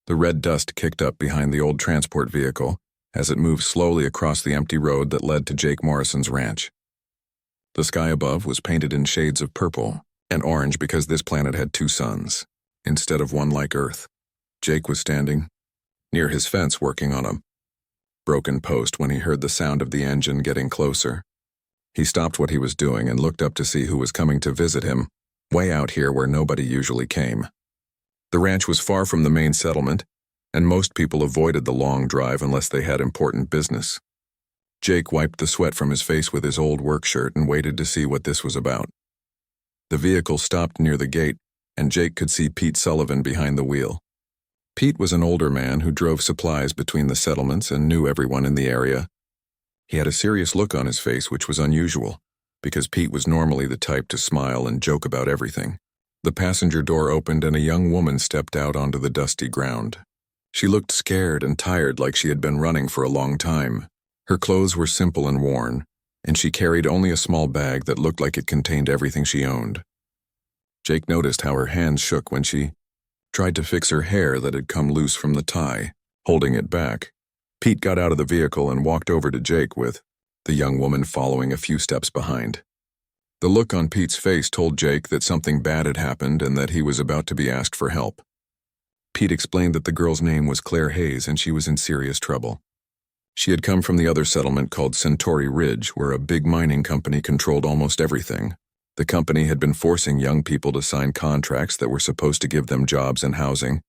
The red dust kicked up behind the old transport vehicle as it moved slowly across the empty road that led to Jake Morrison's ranch. The sky above was painted in shades of purple and orange because this planet had two suns, instead of one like Earth. Jake was standing near his fence working on a broken post when he heard the sound of the engine getting closer. He stopped what he was doing and looked up to see who was coming to visit him, way out here where nobody usually came. The ranch was far from the main settlement, and most people avoided the long drive unless they had important business. Jake wiped the sweat from his face with his old work shirt and waited to see what this was about. The vehicle stopped near the gate, and Jake could see Pete Sullivan behind the wheel. Pete was an older man who drove supplies between the settlements and knew everyone in the area. He had a serious look on his face, which was unusual, because Pete was normally the type to smile and joke about everything. The passenger door opened and a young woman stepped out onto the dusty ground. She looked scared and tired, like she had been running for a long time. Her clothes were simple and worn, and she carried only a small bag that looked like it contained everything she owned. Jake noticed how her hands shook when she tried to fix her hair that had come loose from the tie, holding it back. Pete got out of the vehicle and walked over to Jake with the young woman following a few steps behind. The look on Pete's face told Jake that something bad had happened and that he was about to be asked for help. Pete explained that the girl's name was Claire Hayes and she was in serious trouble. She had come from the other settlement called Centauri Ridge, where a big mining company controlled almost everything. The company had been forcing young people to sign contracts that were supposed to give them jobs and housing,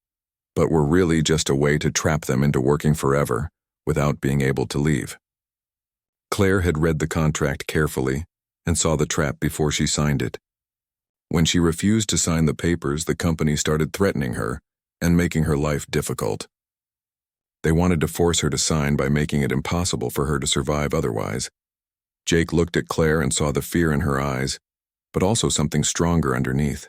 but were really just a way to trap them into working forever without being able to leave. Claire had read the contract carefully and saw the trap before she signed it. When she refused to sign the papers, the company started threatening her and making her life difficult. They wanted to force her to sign by making it impossible for her to survive otherwise. Jake looked at Claire and saw the fear in her eyes, but also something stronger underneath.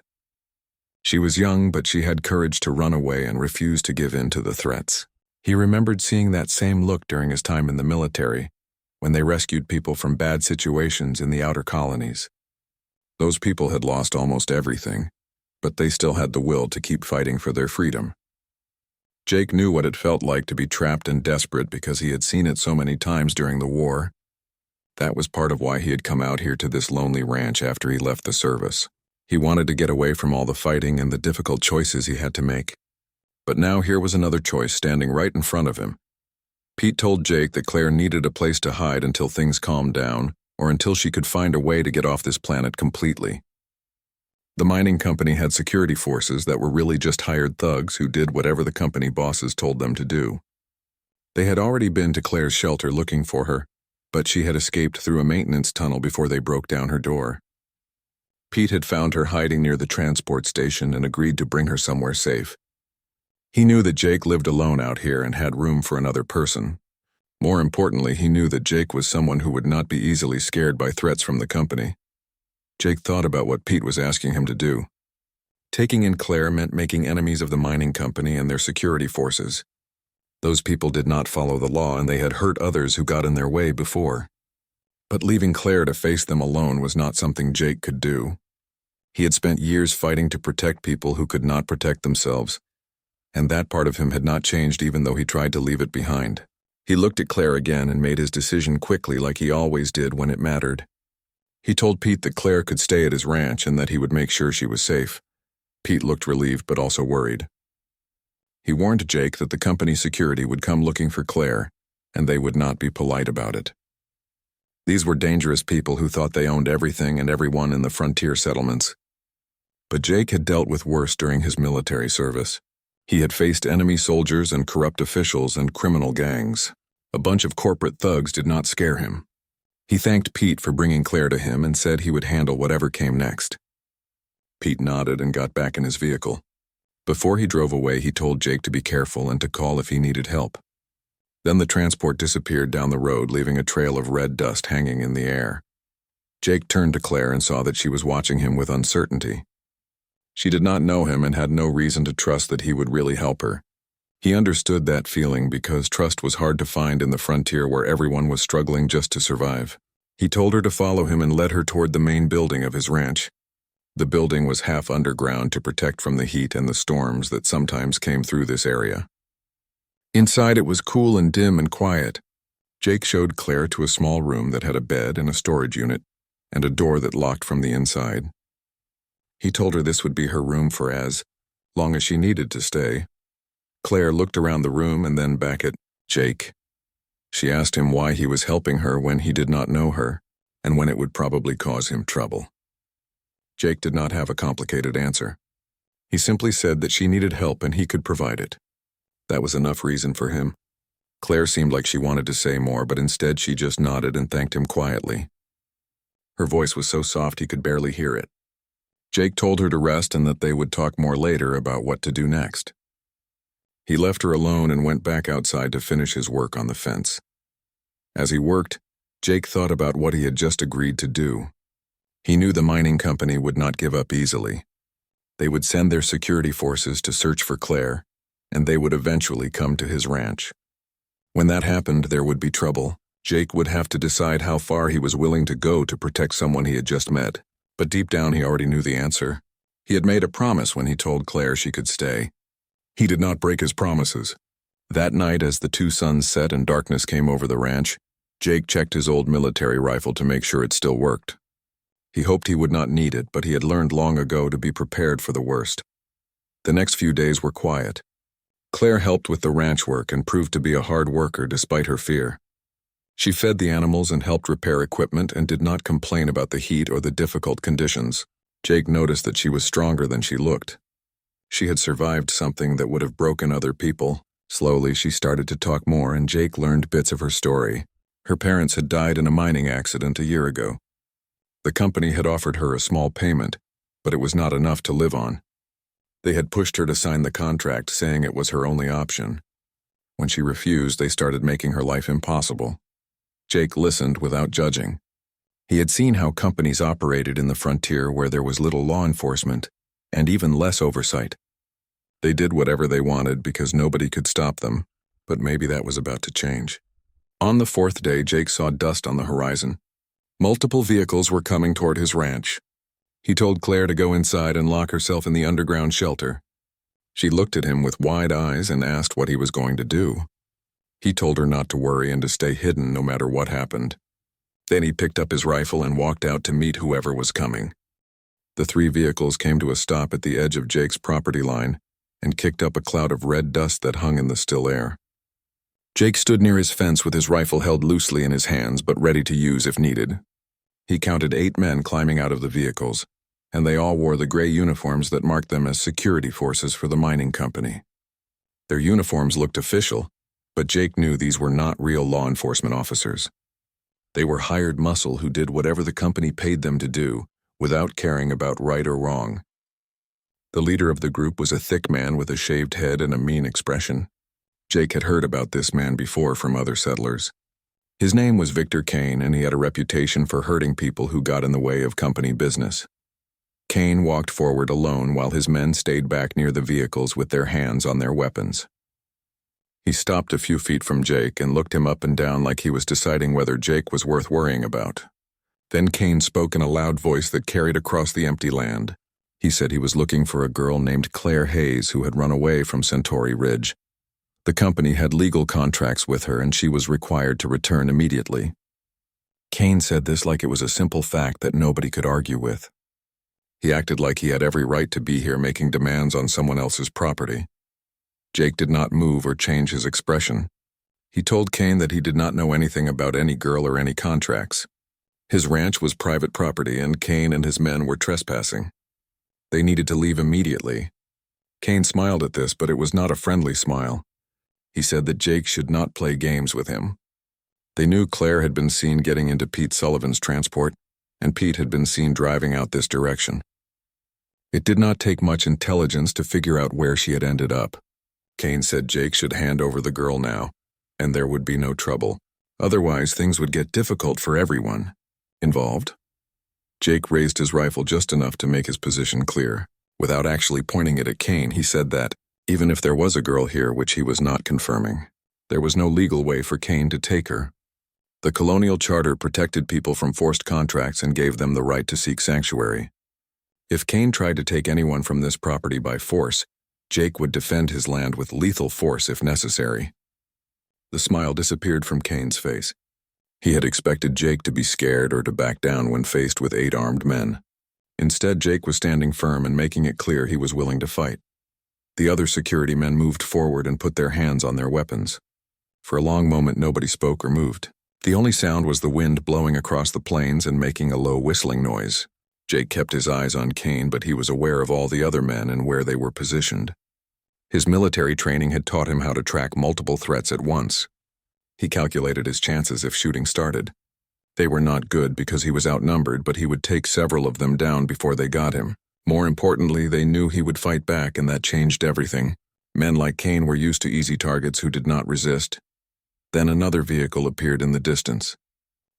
She was young, but she had courage to run away and refuse to give in to the threats. He remembered seeing that same look during his time in the military, when they rescued people from bad situations in the outer colonies. Those people had lost almost everything, but they still had the will to keep fighting for their freedom. Jake knew what it felt like to be trapped and desperate because he had seen it so many times during the war. That was part of why he had come out here to this lonely ranch after he left the service. He wanted to get away from all the fighting and the difficult choices he had to make. But now here was another choice standing right in front of him. Pete told Jake that Claire needed a place to hide until things calmed down, or until she could find a way to get off this planet completely. The mining company had security forces that were really just hired thugs who did whatever the company bosses told them to do. They had already been to Claire's shelter looking for her, but she had escaped through a maintenance tunnel before they broke down her door. Pete had found her hiding near the transport station and agreed to bring her somewhere safe. He knew that Jake lived alone out here and had room for another person. More importantly, he knew that Jake was someone who would not be easily scared by threats from the company. Jake thought about what Pete was asking him to do. Taking in Claire meant making enemies of the mining company and their security forces. Those people did not follow the law and they had hurt others who got in their way before. But leaving Claire to face them alone was not something Jake could do. He had spent years fighting to protect people who could not protect themselves, and that part of him had not changed even though he tried to leave it behind. He looked at Claire again and made his decision quickly like he always did when it mattered. He told Pete that Claire could stay at his ranch and that he would make sure she was safe. Pete looked relieved but also worried. He warned Jake that the company security would come looking for Claire, and they would not be polite about it. These were dangerous people who thought they owned everything and everyone in the frontier settlements. But Jake had dealt with worse during his military service. He had faced enemy soldiers and corrupt officials and criminal gangs. A bunch of corporate thugs did not scare him. He thanked Pete for bringing Claire to him and said he would handle whatever came next. Pete nodded and got back in his vehicle. Before he drove away, he told Jake to be careful and to call if he needed help. Then the transport disappeared down the road, leaving a trail of red dust hanging in the air. Jake turned to Claire and saw that she was watching him with uncertainty. She did not know him and had no reason to trust that he would really help her. He understood that feeling because trust was hard to find in the frontier where everyone was struggling just to survive. He told her to follow him and led her toward the main building of his ranch. The building was half underground to protect from the heat and the storms that sometimes came through this area. Inside it was cool and dim and quiet. Jake showed Claire to a small room that had a bed and a storage unit, and a door that locked from the inside. He told her this would be her room for as long as she needed to stay. Claire looked around the room and then back at Jake. She asked him why he was helping her when he did not know her, and when it would probably cause him trouble. Jake did not have a complicated answer. He simply said that she needed help and he could provide it. That was enough reason for him. Claire seemed like she wanted to say more, but instead she just nodded and thanked him quietly. Her voice was so soft he could barely hear it. Jake told her to rest and that they would talk more later about what to do next. He left her alone and went back outside to finish his work on the fence. As he worked, Jake thought about what he had just agreed to do. He knew the mining company would not give up easily. They would send their security forces to search for Claire, and they would eventually come to his ranch. When that happened, there would be trouble. Jake would have to decide how far he was willing to go to protect someone he had just met. But deep down he already knew the answer. He had made a promise when he told Claire she could stay. He did not break his promises. That night, as the two suns set and darkness came over the ranch, Jake checked his old military rifle to make sure it still worked. He hoped he would not need it, but he had learned long ago to be prepared for the worst. The next few days were quiet. Claire helped with the ranch work and proved to be a hard worker despite her fear. She fed the animals and helped repair equipment and did not complain about the heat or the difficult conditions. Jake noticed that she was stronger than she looked. She had survived something that would have broken other people. Slowly, she started to talk more, and Jake learned bits of her story. Her parents had died in a mining accident a year ago. The company had offered her a small payment, but it was not enough to live on. They had pushed her to sign the contract, saying it was her only option. When she refused, they started making her life impossible. Jake listened without judging. He had seen how companies operated in the frontier where there was little law enforcement, and even less oversight. They did whatever they wanted because nobody could stop them, but maybe that was about to change. On the fourth day, Jake saw dust on the horizon. Multiple vehicles were coming toward his ranch. He told Claire to go inside and lock herself in the underground shelter. She looked at him with wide eyes and asked what he was going to do. He told her not to worry and to stay hidden no matter what happened. Then he picked up his rifle and walked out to meet whoever was coming. The three vehicles came to a stop at the edge of Jake's property line and kicked up a cloud of red dust that hung in the still air. Jake stood near his fence with his rifle held loosely in his hands but ready to use if needed. He counted 8 men climbing out of the vehicles, and they all wore the gray uniforms that marked them as security forces for the mining company. Their uniforms looked official, but Jake knew these were not real law enforcement officers. They were hired muscle who did whatever the company paid them to do, without caring about right or wrong. The leader of the group was a thick man with a shaved head and a mean expression. Jake had heard about this man before from other settlers. His name was Victor Kane, and he had a reputation for hurting people who got in the way of company business. Kane walked forward alone while his men stayed back near the vehicles with their hands on their weapons. He stopped a few feet from Jake and looked him up and down like he was deciding whether Jake was worth worrying about. Then Kane spoke in a loud voice that carried across the empty land. He said he was looking for a girl named Claire Hayes who had run away from Centauri Ridge. The company had legal contracts with her and she was required to return immediately. Kane said this like it was a simple fact that nobody could argue with. He acted like he had every right to be here making demands on someone else's property. Jake did not move or change his expression. He told Kane that he did not know anything about any girl or any contracts. His ranch was private property and Kane and his men were trespassing. They needed to leave immediately. Kane smiled at this, but it was not a friendly smile. He said that Jake should not play games with him. They knew Claire had been seen getting into Pete Sullivan's transport, and Pete had been seen driving out this direction. It did not take much intelligence to figure out where she had ended up. Kane said Jake should hand over the girl now, and there would be no trouble. Otherwise, things would get difficult for everyone involved. Jake raised his rifle just enough to make his position clear. Without actually pointing it at Kane, he said that, even if there was a girl here, which he was not confirming, there was no legal way for Kane to take her. The colonial charter protected people from forced contracts and gave them the right to seek sanctuary. If Kane tried to take anyone from this property by force, Jake would defend his land with lethal force if necessary. The smile disappeared from Kane's face. He had expected Jake to be scared or to back down when faced with 8 armed men. Instead, Jake was standing firm and making it clear he was willing to fight. The other security men moved forward and put their hands on their weapons. For a long moment, nobody spoke or moved. The only sound was the wind blowing across the plains and making a low whistling noise. Jake kept his eyes on Kane, but he was aware of all the other men and where they were positioned. His military training had taught him how to track multiple threats at once. He calculated his chances if shooting started. They were not good because he was outnumbered, but he would take several of them down before they got him. More importantly, they knew he would fight back, and that changed everything. Men like Kane were used to easy targets who did not resist. Then another vehicle appeared in the distance.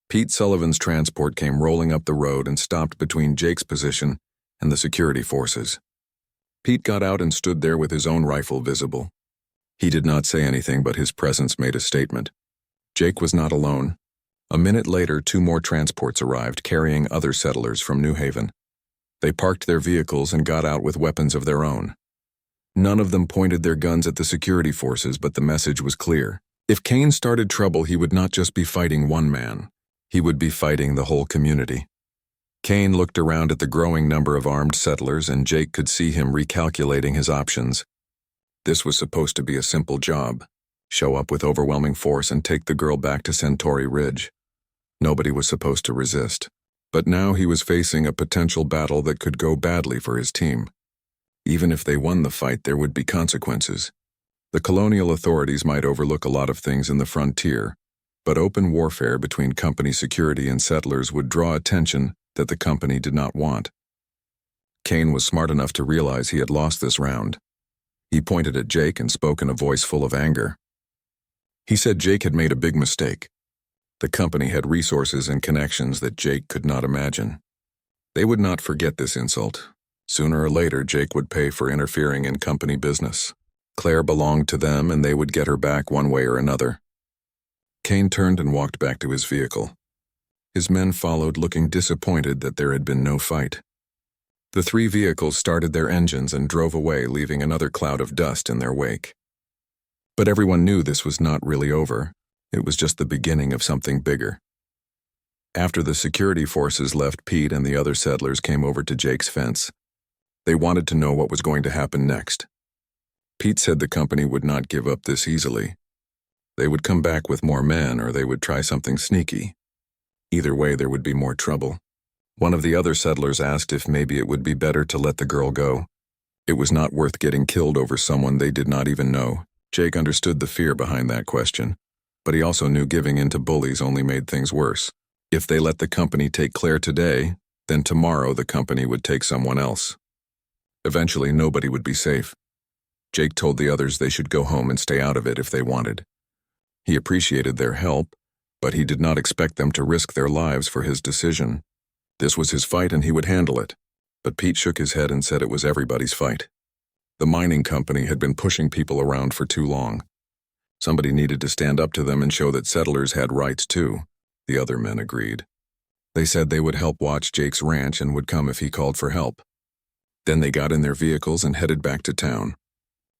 Pete Sullivan's transport came rolling up the road and stopped between Jake's position and the security forces. Pete got out and stood there with his own rifle visible. He did not say anything, but his presence made a statement. Jake was not alone. A minute later, 2 more transports arrived, carrying other settlers from New Haven. They parked their vehicles and got out with weapons of their own. None of them pointed their guns at the security forces, but the message was clear. If Kane started trouble, he would not just be fighting one man. He would be fighting the whole community. Kane looked around at the growing number of armed settlers, and Jake could see him recalculating his options. This was supposed to be a simple job. Show up with overwhelming force and take the girl back to Centauri Ridge. Nobody was supposed to resist. But now he was facing a potential battle that could go badly for his team. Even if they won the fight, there would be consequences. The colonial authorities might overlook a lot of things in the frontier, but open warfare between company security and settlers would draw attention that the company did not want. Kane was smart enough to realize he had lost this round. He pointed at Jake and spoke in a voice full of anger. He said Jake had made a big mistake. The company had resources and connections that Jake could not imagine. They would not forget this insult. Sooner or later, Jake would pay for interfering in company business. Claire belonged to them, and they would get her back one way or another. Kane turned and walked back to his vehicle. His men followed, looking disappointed that there had been no fight. The 3 vehicles started their engines and drove away, leaving another cloud of dust in their wake. But everyone knew this was not really over. It was just the beginning of something bigger. After the security forces left, Pete and the other settlers came over to Jake's fence. They wanted to know what was going to happen next. Pete said the company would not give up this easily. They would come back with more men, or they would try something sneaky. Either way, there would be more trouble. One of the other settlers asked if maybe it would be better to let the girl go. It was not worth getting killed over someone they did not even know. Jake understood the fear behind that question, but he also knew giving in to bullies only made things worse. If they let the company take Claire today, then tomorrow the company would take someone else. Eventually, nobody would be safe. Jake told the others they should go home and stay out of it if they wanted. He appreciated their help, but he did not expect them to risk their lives for his decision. This was his fight and he would handle it. But Pete shook his head and said it was everybody's fight. The mining company had been pushing people around for too long. Somebody needed to stand up to them and show that settlers had rights too, the other men agreed. They said they would help watch Jake's ranch and would come if he called for help. Then they got in their vehicles and headed back to town.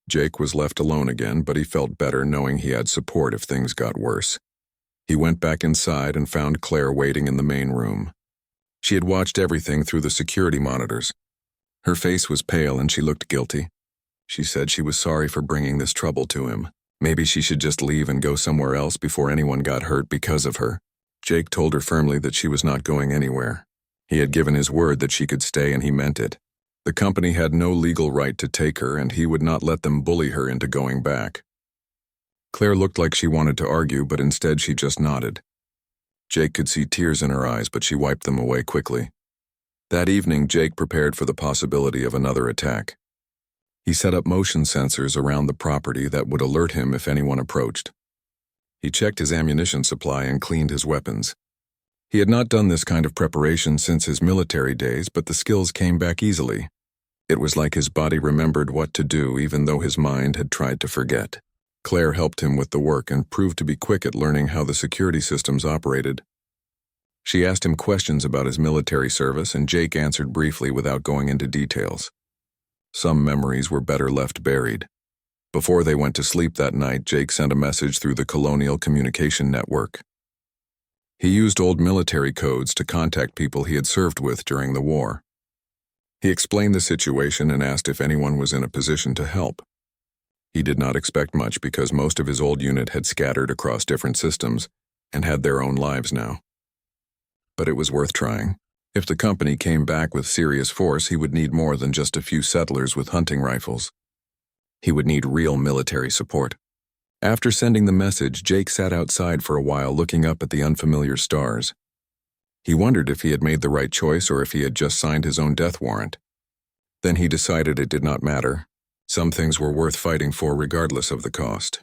Jake was left alone again, but he felt better knowing he had support if things got worse. He went back inside and found Claire waiting in the main room. She had watched everything through the security monitors. Her face was pale and she looked guilty. She said she was sorry for bringing this trouble to him. Maybe she should just leave and go somewhere else before anyone got hurt because of her. Jake told her firmly that she was not going anywhere. He had given his word that she could stay and he meant it. The company had no legal right to take her, and he would not let them bully her into going back. Claire looked like she wanted to argue, but instead she just nodded. Jake could see tears in her eyes, but she wiped them away quickly. That evening, Jake prepared for the possibility of another attack. He set up motion sensors around the property that would alert him if anyone approached. He checked his ammunition supply and cleaned his weapons. He had not done this kind of preparation since his military days, but the skills came back easily. It was like his body remembered what to do even though his mind had tried to forget. Claire helped him with the work and proved to be quick at learning how the security systems operated. She asked him questions about his military service, and Jake answered briefly without going into details. Some memories were better left buried. Before they went to sleep that night, Jake sent a message through the Colonial Communication Network. He used old military codes to contact people he had served with during the war. He explained the situation and asked if anyone was in a position to help. He did not expect much because most of his old unit had scattered across different systems and had their own lives now. But it was worth trying. If the company came back with serious force, he would need more than just a few settlers with hunting rifles. He would need real military support. After sending the message, Jake sat outside for a while looking up at the unfamiliar stars. He wondered if he had made the right choice or if he had just signed his own death warrant. Then he decided it did not matter. Some things were worth fighting for regardless of the cost.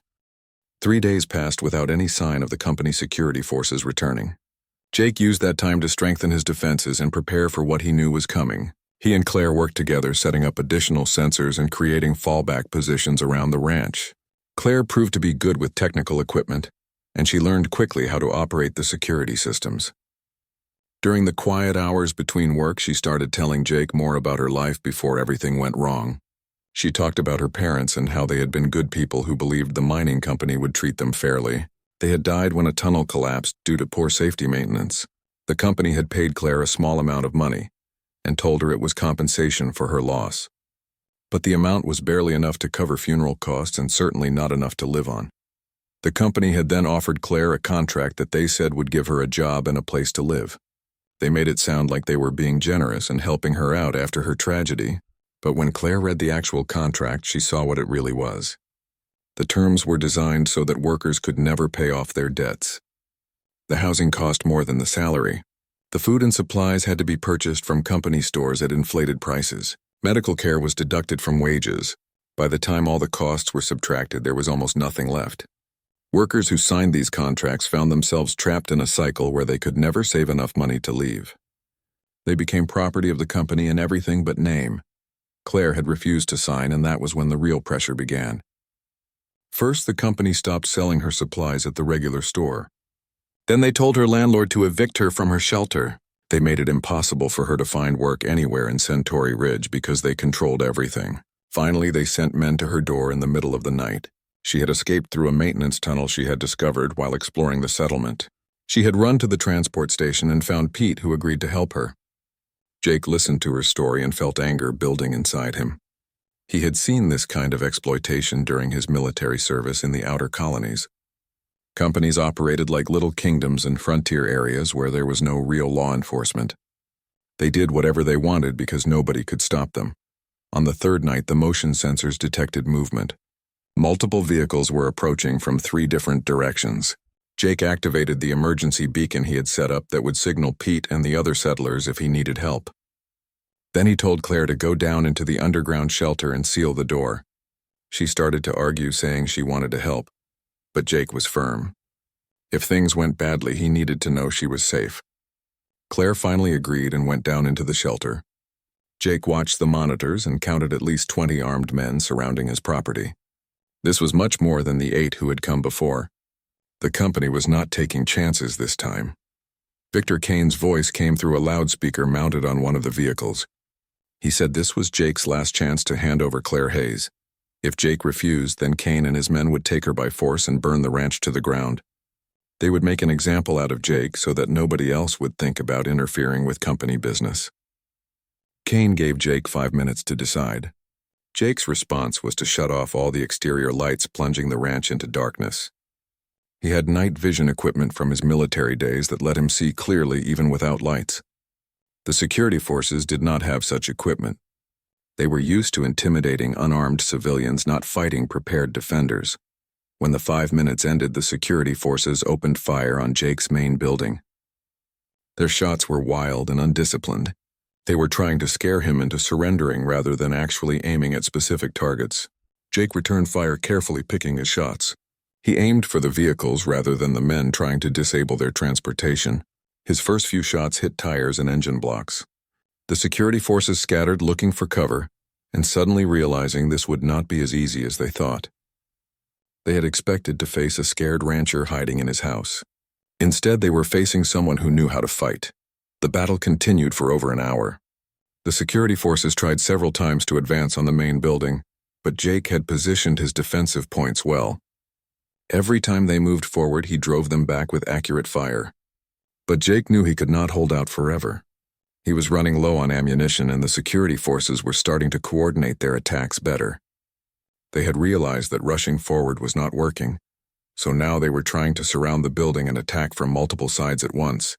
3 days passed without any sign of the company security forces returning. Jake used that time to strengthen his defenses and prepare for what he knew was coming. He and Claire worked together, setting up additional sensors and creating fallback positions around the ranch. Claire proved to be good with technical equipment, and she learned quickly how to operate the security systems. During the quiet hours between work, she started telling Jake more about her life before everything went wrong. She talked about her parents and how they had been good people who believed the mining company would treat them fairly. They had died when a tunnel collapsed due to poor safety maintenance. The company had paid Claire a small amount of money and told her it was compensation for her loss. But the amount was barely enough to cover funeral costs and certainly not enough to live on. The company had then offered Claire a contract that they said would give her a job and a place to live. They made it sound like they were being generous and helping her out after her tragedy, but when Claire read the actual contract, she saw what it really was. The terms were designed so that workers could never pay off their debts. The housing cost more than the salary. The food and supplies had to be purchased from company stores at inflated prices. Medical care was deducted from wages. By the time all the costs were subtracted, there was almost nothing left. Workers who signed these contracts found themselves trapped in a cycle where they could never save enough money to leave. They became property of the company in everything but name. Claire had refused to sign, and that was when the real pressure began. First, the company stopped selling her supplies at the regular store. Then they told her landlord to evict her from her shelter. They made it impossible for her to find work anywhere in Centauri Ridge because they controlled everything. Finally, they sent men to her door in the middle of the night. She had escaped through a maintenance tunnel she had discovered while exploring the settlement. She had run to the transport station and found Pete, who agreed to help her. Jake listened to her story and felt anger building inside him. He had seen this kind of exploitation during his military service in the outer colonies. Companies operated like little kingdoms in frontier areas where there was no real law enforcement. They did whatever they wanted because nobody could stop them. On the third night, the motion sensors detected movement. Multiple vehicles were approaching from 3 different directions. Jake activated the emergency beacon he had set up that would signal Pete and the other settlers if he needed help. Then he told Claire to go down into the underground shelter and seal the door. She started to argue, saying she wanted to help, but Jake was firm. If things went badly, he needed to know she was safe. Claire finally agreed and went down into the shelter. Jake watched the monitors and counted at least 20 armed men surrounding his property. This was much more than the 8 who had come before. The company was not taking chances this time. Victor Kane's voice came through a loudspeaker mounted on one of the vehicles. He said this was Jake's last chance to hand over Claire Hayes. If Jake refused, then Kane and his men would take her by force and burn the ranch to the ground. They would make an example out of Jake so that nobody else would think about interfering with company business. Kane gave Jake 5 minutes to decide. Jake's response was to shut off all the exterior lights, plunging the ranch into darkness. He had night vision equipment from his military days that let him see clearly even without lights. The security forces did not have such equipment. They were used to intimidating unarmed civilians, not fighting prepared defenders. When the 5 minutes ended, the security forces opened fire on Jake's main building. Their shots were wild and undisciplined. They were trying to scare him into surrendering rather than actually aiming at specific targets. Jake returned fire, carefully picking his shots. He aimed for the vehicles rather than the men trying to disable their transportation. His first few shots hit tires and engine blocks. The security forces scattered, looking for cover, and suddenly realizing this would not be as easy as they thought. They had expected to face a scared rancher hiding in his house. Instead, they were facing someone who knew how to fight. The battle continued for over an hour. The security forces tried several times to advance on the main building, but Jake had positioned his defensive points well. Every time they moved forward, he drove them back with accurate fire. But Jake knew he could not hold out forever. He was running low on ammunition, and the security forces were starting to coordinate their attacks better. They had realized that rushing forward was not working, so now they were trying to surround the building and attack from multiple sides at once.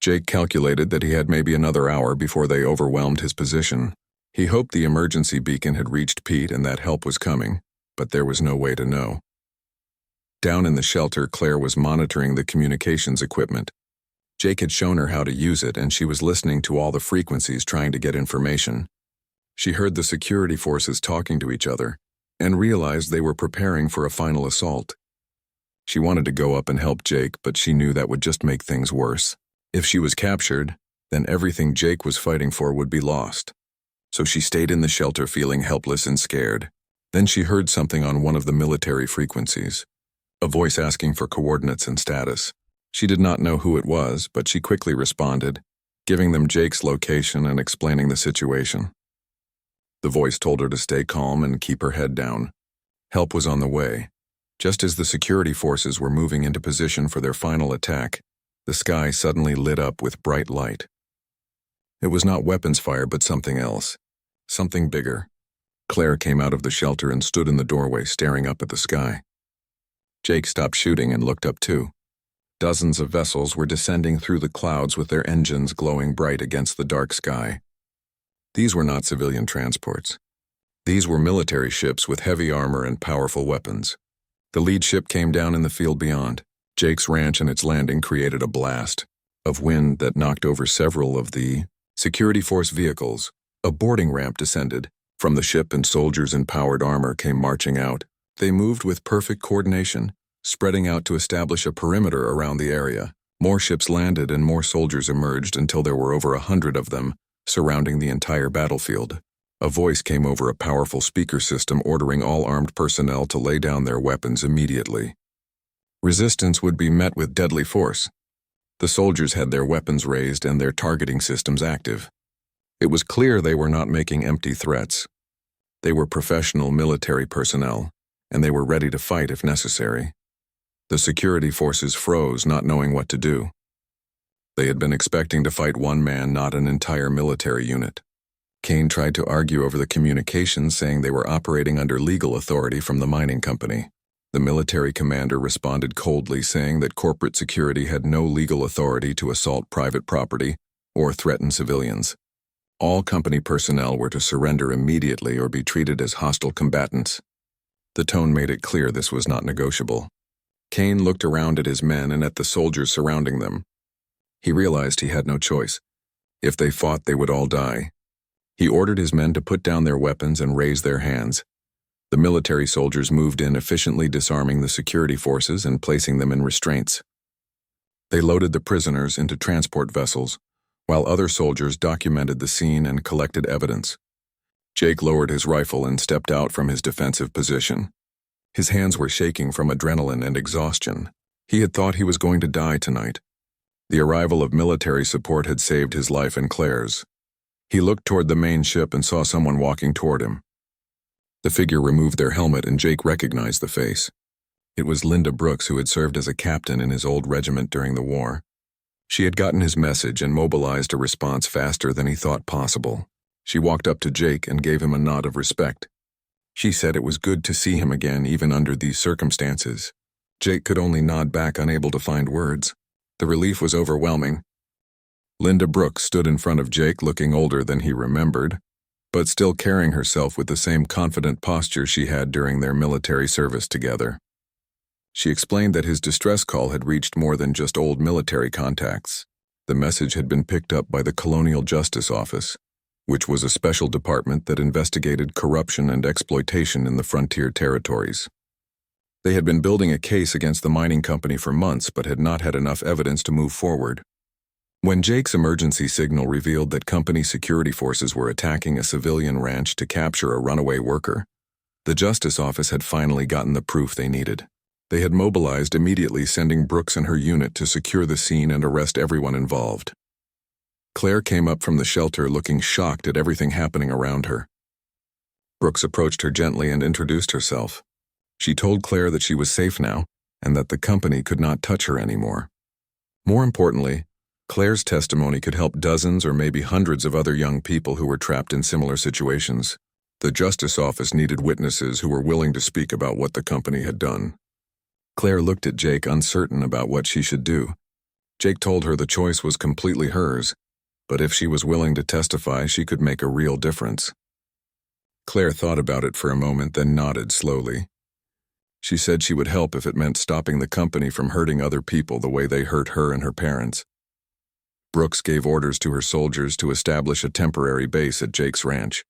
Jake calculated that he had maybe another hour before they overwhelmed his position. He hoped the emergency beacon had reached Pete and that help was coming, but there was no way to know. Down in the shelter, Claire was monitoring the communications equipment. Jake had shown her how to use it, and she was listening to all the frequencies trying to get information. She heard the security forces talking to each other and realized they were preparing for a final assault. She wanted to go up and help Jake, but she knew that would just make things worse. If she was captured, then everything Jake was fighting for would be lost. So she stayed in the shelter feeling helpless and scared. Then she heard something on one of the military frequencies, a voice asking for coordinates and status. She did not know who it was, but she quickly responded, giving them Jake's location and explaining the situation. The voice told her to stay calm and keep her head down. Help was on the way. Just as the security forces were moving into position for their final attack, the sky suddenly lit up with bright light. It was not weapons fire, but something else. Something bigger. Claire came out of the shelter and stood in the doorway staring up at the sky. Jake stopped shooting and looked up too. Dozens of vessels were descending through the clouds with their engines glowing bright against the dark sky. These were not civilian transports. These were military ships with heavy armor and powerful weapons. The lead ship came down in the field beyond. Jake's ranch and its landing created a blast of wind that knocked over several of the security force vehicles. A boarding ramp descended from the ship and soldiers in powered armor came marching out. They moved with perfect coordination, spreading out to establish a perimeter around the area. More ships landed and more soldiers emerged until there were over 100 of them, surrounding the entire battlefield. A voice came over a powerful speaker system ordering all armed personnel to lay down their weapons immediately. Resistance would be met with deadly force. The soldiers had their weapons raised and their targeting systems active. It was clear they were not making empty threats. They were professional military personnel, and they were ready to fight if necessary. The security forces froze, not knowing what to do. They had been expecting to fight one man, not an entire military unit. Kane tried to argue over the communications, saying they were operating under legal authority from the mining company. The military commander responded coldly, saying that corporate security had no legal authority to assault private property or threaten civilians. All company personnel were to surrender immediately or be treated as hostile combatants. The tone made it clear this was not negotiable. Kane looked around at his men and at the soldiers surrounding them. He realized he had no choice. If they fought, they would all die. He ordered his men to put down their weapons and raise their hands. The military soldiers moved in, efficiently disarming the security forces and placing them in restraints. They loaded the prisoners into transport vessels, while other soldiers documented the scene and collected evidence. Jake lowered his rifle and stepped out from his defensive position. His hands were shaking from adrenaline and exhaustion. He had thought he was going to die tonight. The arrival of military support had saved his life and Claire's. He looked toward the main ship and saw someone walking toward him. The figure removed their helmet and Jake recognized the face. It was Linda Brooks, who had served as a captain in his old regiment during the war. She had gotten his message and mobilized a response faster than he thought possible. She walked up to Jake and gave him a nod of respect. She said it was good to see him again, even under these circumstances. Jake could only nod back, unable to find words. The relief was overwhelming. Linda Brooks stood in front of Jake, looking older than he remembered, but still carrying herself with the same confident posture she had during their military service together. She explained that his distress call had reached more than just old military contacts. The message had been picked up by the Colonial Justice Office, which was a special department that investigated corruption and exploitation in the frontier territories. They had been building a case against the mining company for months, but had not had enough evidence to move forward. When Jake's emergency signal revealed that company security forces were attacking a civilian ranch to capture a runaway worker, the Justice Office had finally gotten the proof they needed. They had mobilized immediately, sending Brooks and her unit to secure the scene and arrest everyone involved. Claire came up from the shelter looking shocked at everything happening around her. Brooks approached her gently and introduced herself. She told Claire that she was safe now and that the company could not touch her anymore. More importantly, Claire's testimony could help dozens or maybe hundreds of other young people who were trapped in similar situations. The Justice Office needed witnesses who were willing to speak about what the company had done. Claire looked at Jake, uncertain about what she should do. Jake told her the choice was completely hers, but if she was willing to testify, she could make a real difference. Claire thought about it for a moment, then nodded slowly. She said she would help if it meant stopping the company from hurting other people the way they hurt her and her parents. Brooks gave orders to her soldiers to establish a temporary base at Jake's ranch.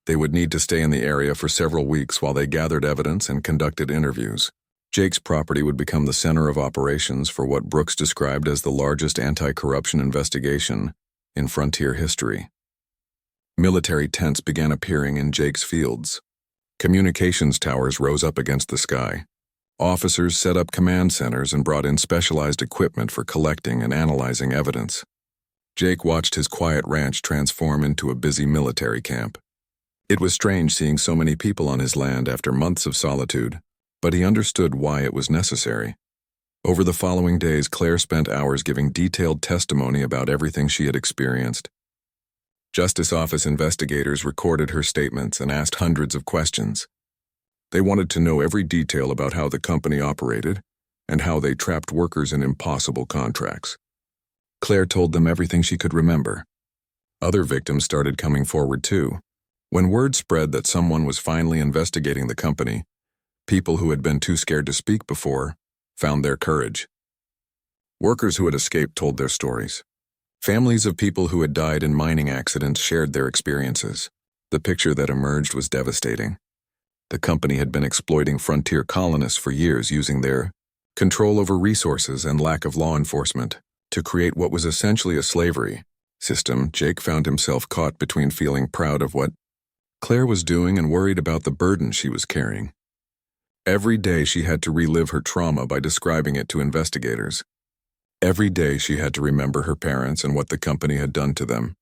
They would need to stay in the area for several weeks while they gathered evidence and conducted interviews. Jake's property would become the center of operations for what Brooks described as the largest anti-corruption investigation in frontier history. Military tents began appearing in Jake's fields. Communications towers rose up against the sky. Officers set up command centers and brought in specialized equipment for collecting and analyzing evidence. Jake watched his quiet ranch transform into a busy military camp. It was strange seeing so many people on his land after months of solitude, but he understood why it was necessary. Over the following days, Claire spent hours giving detailed testimony about everything she had experienced. Justice Office investigators recorded her statements and asked hundreds of questions. They wanted to know every detail about how the company operated and how they trapped workers in impossible contracts. Claire told them everything she could remember. Other victims started coming forward too. When word spread that someone was finally investigating the company, people who had been too scared to speak before found their courage. Workers who had escaped told their stories. Families of people who had died in mining accidents shared their experiences. The picture that emerged was devastating. The company had been exploiting frontier colonists for years, using their control over resources and lack of law enforcement to create what was essentially a slavery system. Jake found himself caught between feeling proud of what Claire was doing and worried about the burden she was carrying. Every day she had to relive her trauma by describing it to investigators. Every day she had to remember her parents and what the company had done to them.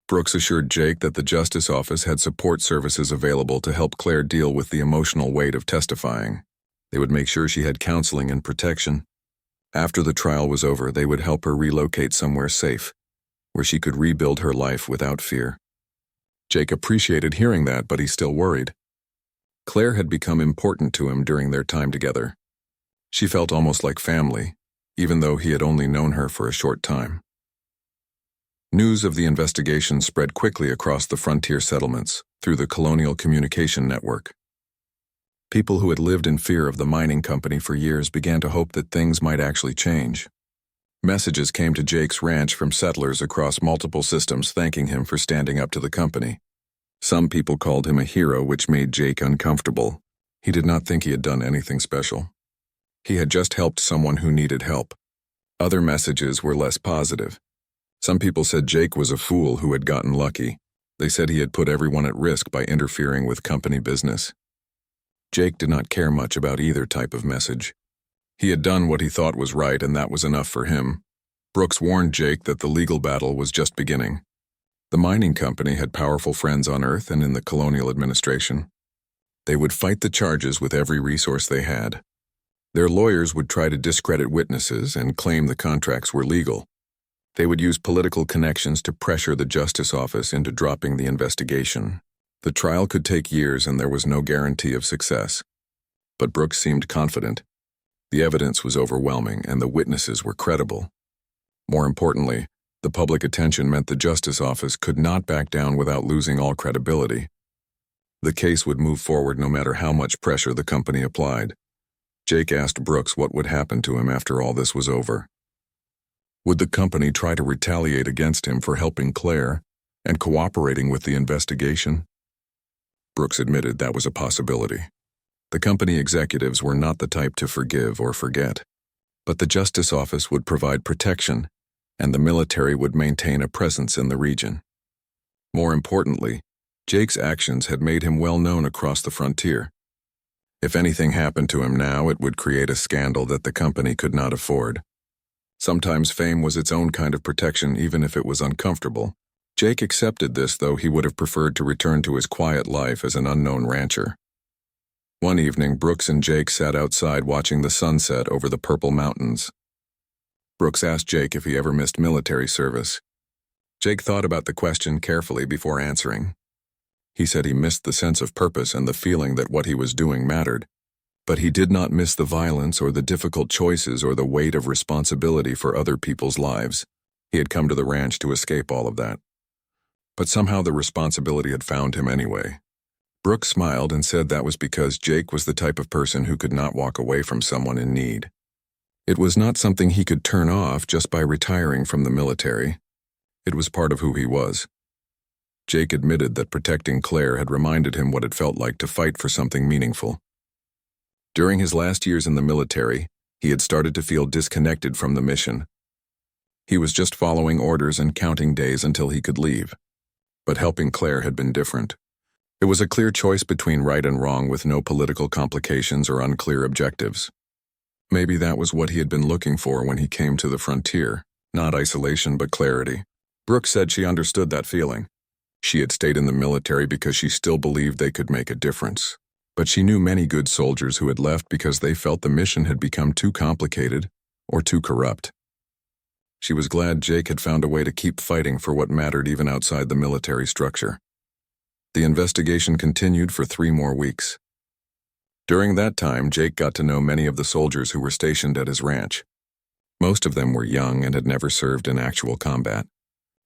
Brooks assured Jake that the Justice Office had support services available to help Claire deal with the emotional weight of testifying. They would make sure she had counseling and protection. After the trial was over, they would help her relocate somewhere safe, where she could rebuild her life without fear. Jake appreciated hearing that, but he still worried. Claire had become important to him during their time together. She felt almost like family, even though he had only known her for a short time. News of the investigation spread quickly across the frontier settlements through the Colonial Communication Network. People who had lived in fear of the mining company for years began to hope that things might actually change. Messages came to Jake's ranch from settlers across multiple systems thanking him for standing up to the company. Some people called him a hero, which made Jake uncomfortable. He did not think he had done anything special. He had just helped someone who needed help. Other messages were less positive. Some people said Jake was a fool who had gotten lucky. They said he had put everyone at risk by interfering with company business. Jake did not care much about either type of message. He had done what he thought was right, and that was enough for him. Brooks warned Jake that the legal battle was just beginning. The mining company had powerful friends on Earth and in the colonial administration. They would fight the charges with every resource they had. Their lawyers would try to discredit witnesses and claim the contracts were legal. They would use political connections to pressure the Justice Office into dropping the investigation. The trial could take years and there was no guarantee of success. But Brooks seemed confident. The evidence was overwhelming and the witnesses were credible. More importantly, the public attention meant the Justice Office could not back down without losing all credibility. The case would move forward no matter how much pressure the company applied. Jake asked Brooks what would happen to him after all this was over. Would the company try to retaliate against him for helping Claire and cooperating with the investigation? Brooks admitted that was a possibility. The company executives were not the type to forgive or forget, but the Justice Office would provide protection and the military would maintain a presence in the region. More importantly, Jake's actions had made him well known across the frontier. If anything happened to him now, it would create a scandal that the company could not afford. Sometimes fame was its own kind of protection, even if it was uncomfortable. Jake accepted this, though he would have preferred to return to his quiet life as an unknown rancher. One evening, Brooks and Jake sat outside watching the sunset over the Purple Mountains. Brooks asked Jake if he ever missed military service. Jake thought about the question carefully before answering. He said he missed the sense of purpose and the feeling that what he was doing mattered, but he did not miss the violence or the difficult choices or the weight of responsibility for other people's lives. He had come to the ranch to escape all of that. But somehow the responsibility had found him anyway. Brooks smiled and said that was because Jake was the type of person who could not walk away from someone in need. It was not something he could turn off just by retiring from the military. It was part of who he was. Jake admitted that protecting Claire had reminded him what it felt like to fight for something meaningful. During his last years in the military, he had started to feel disconnected from the mission. He was just following orders and counting days until he could leave. But helping Claire had been different. It was a clear choice between right and wrong with no political complications or unclear objectives. Maybe that was what he had been looking for when he came to the frontier, not isolation but clarity. Brooks said she understood that feeling. She had stayed in the military because she still believed they could make a difference. But she knew many good soldiers who had left because they felt the mission had become too complicated or too corrupt. She was glad Jake had found a way to keep fighting for what mattered even outside the military structure. The investigation continued for 3 more weeks. During that time, Jake got to know many of the soldiers who were stationed at his ranch. Most of them were young and had never served in actual combat.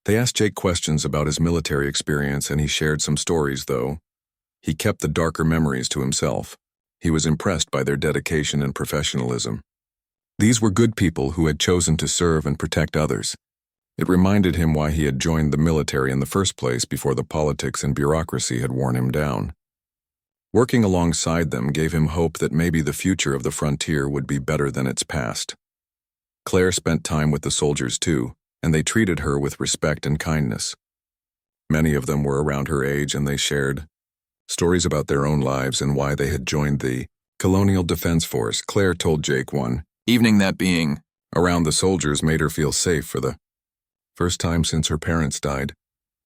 They asked Jake questions about his military experience, and he shared some stories, though he kept the darker memories to himself. He was impressed by their dedication and professionalism. These were good people who had chosen to serve and protect others. It reminded him why he had joined the military in the first place before the politics and bureaucracy had worn him down. Working alongside them gave him hope that maybe the future of the frontier would be better than its past. Claire spent time with the soldiers too, and they treated her with respect and kindness. Many of them were around her age, and they shared stories about their own lives and why they had joined the Colonial Defense Force. Claire told Jake one evening that being around the soldiers made her feel safe for the first time since her parents died.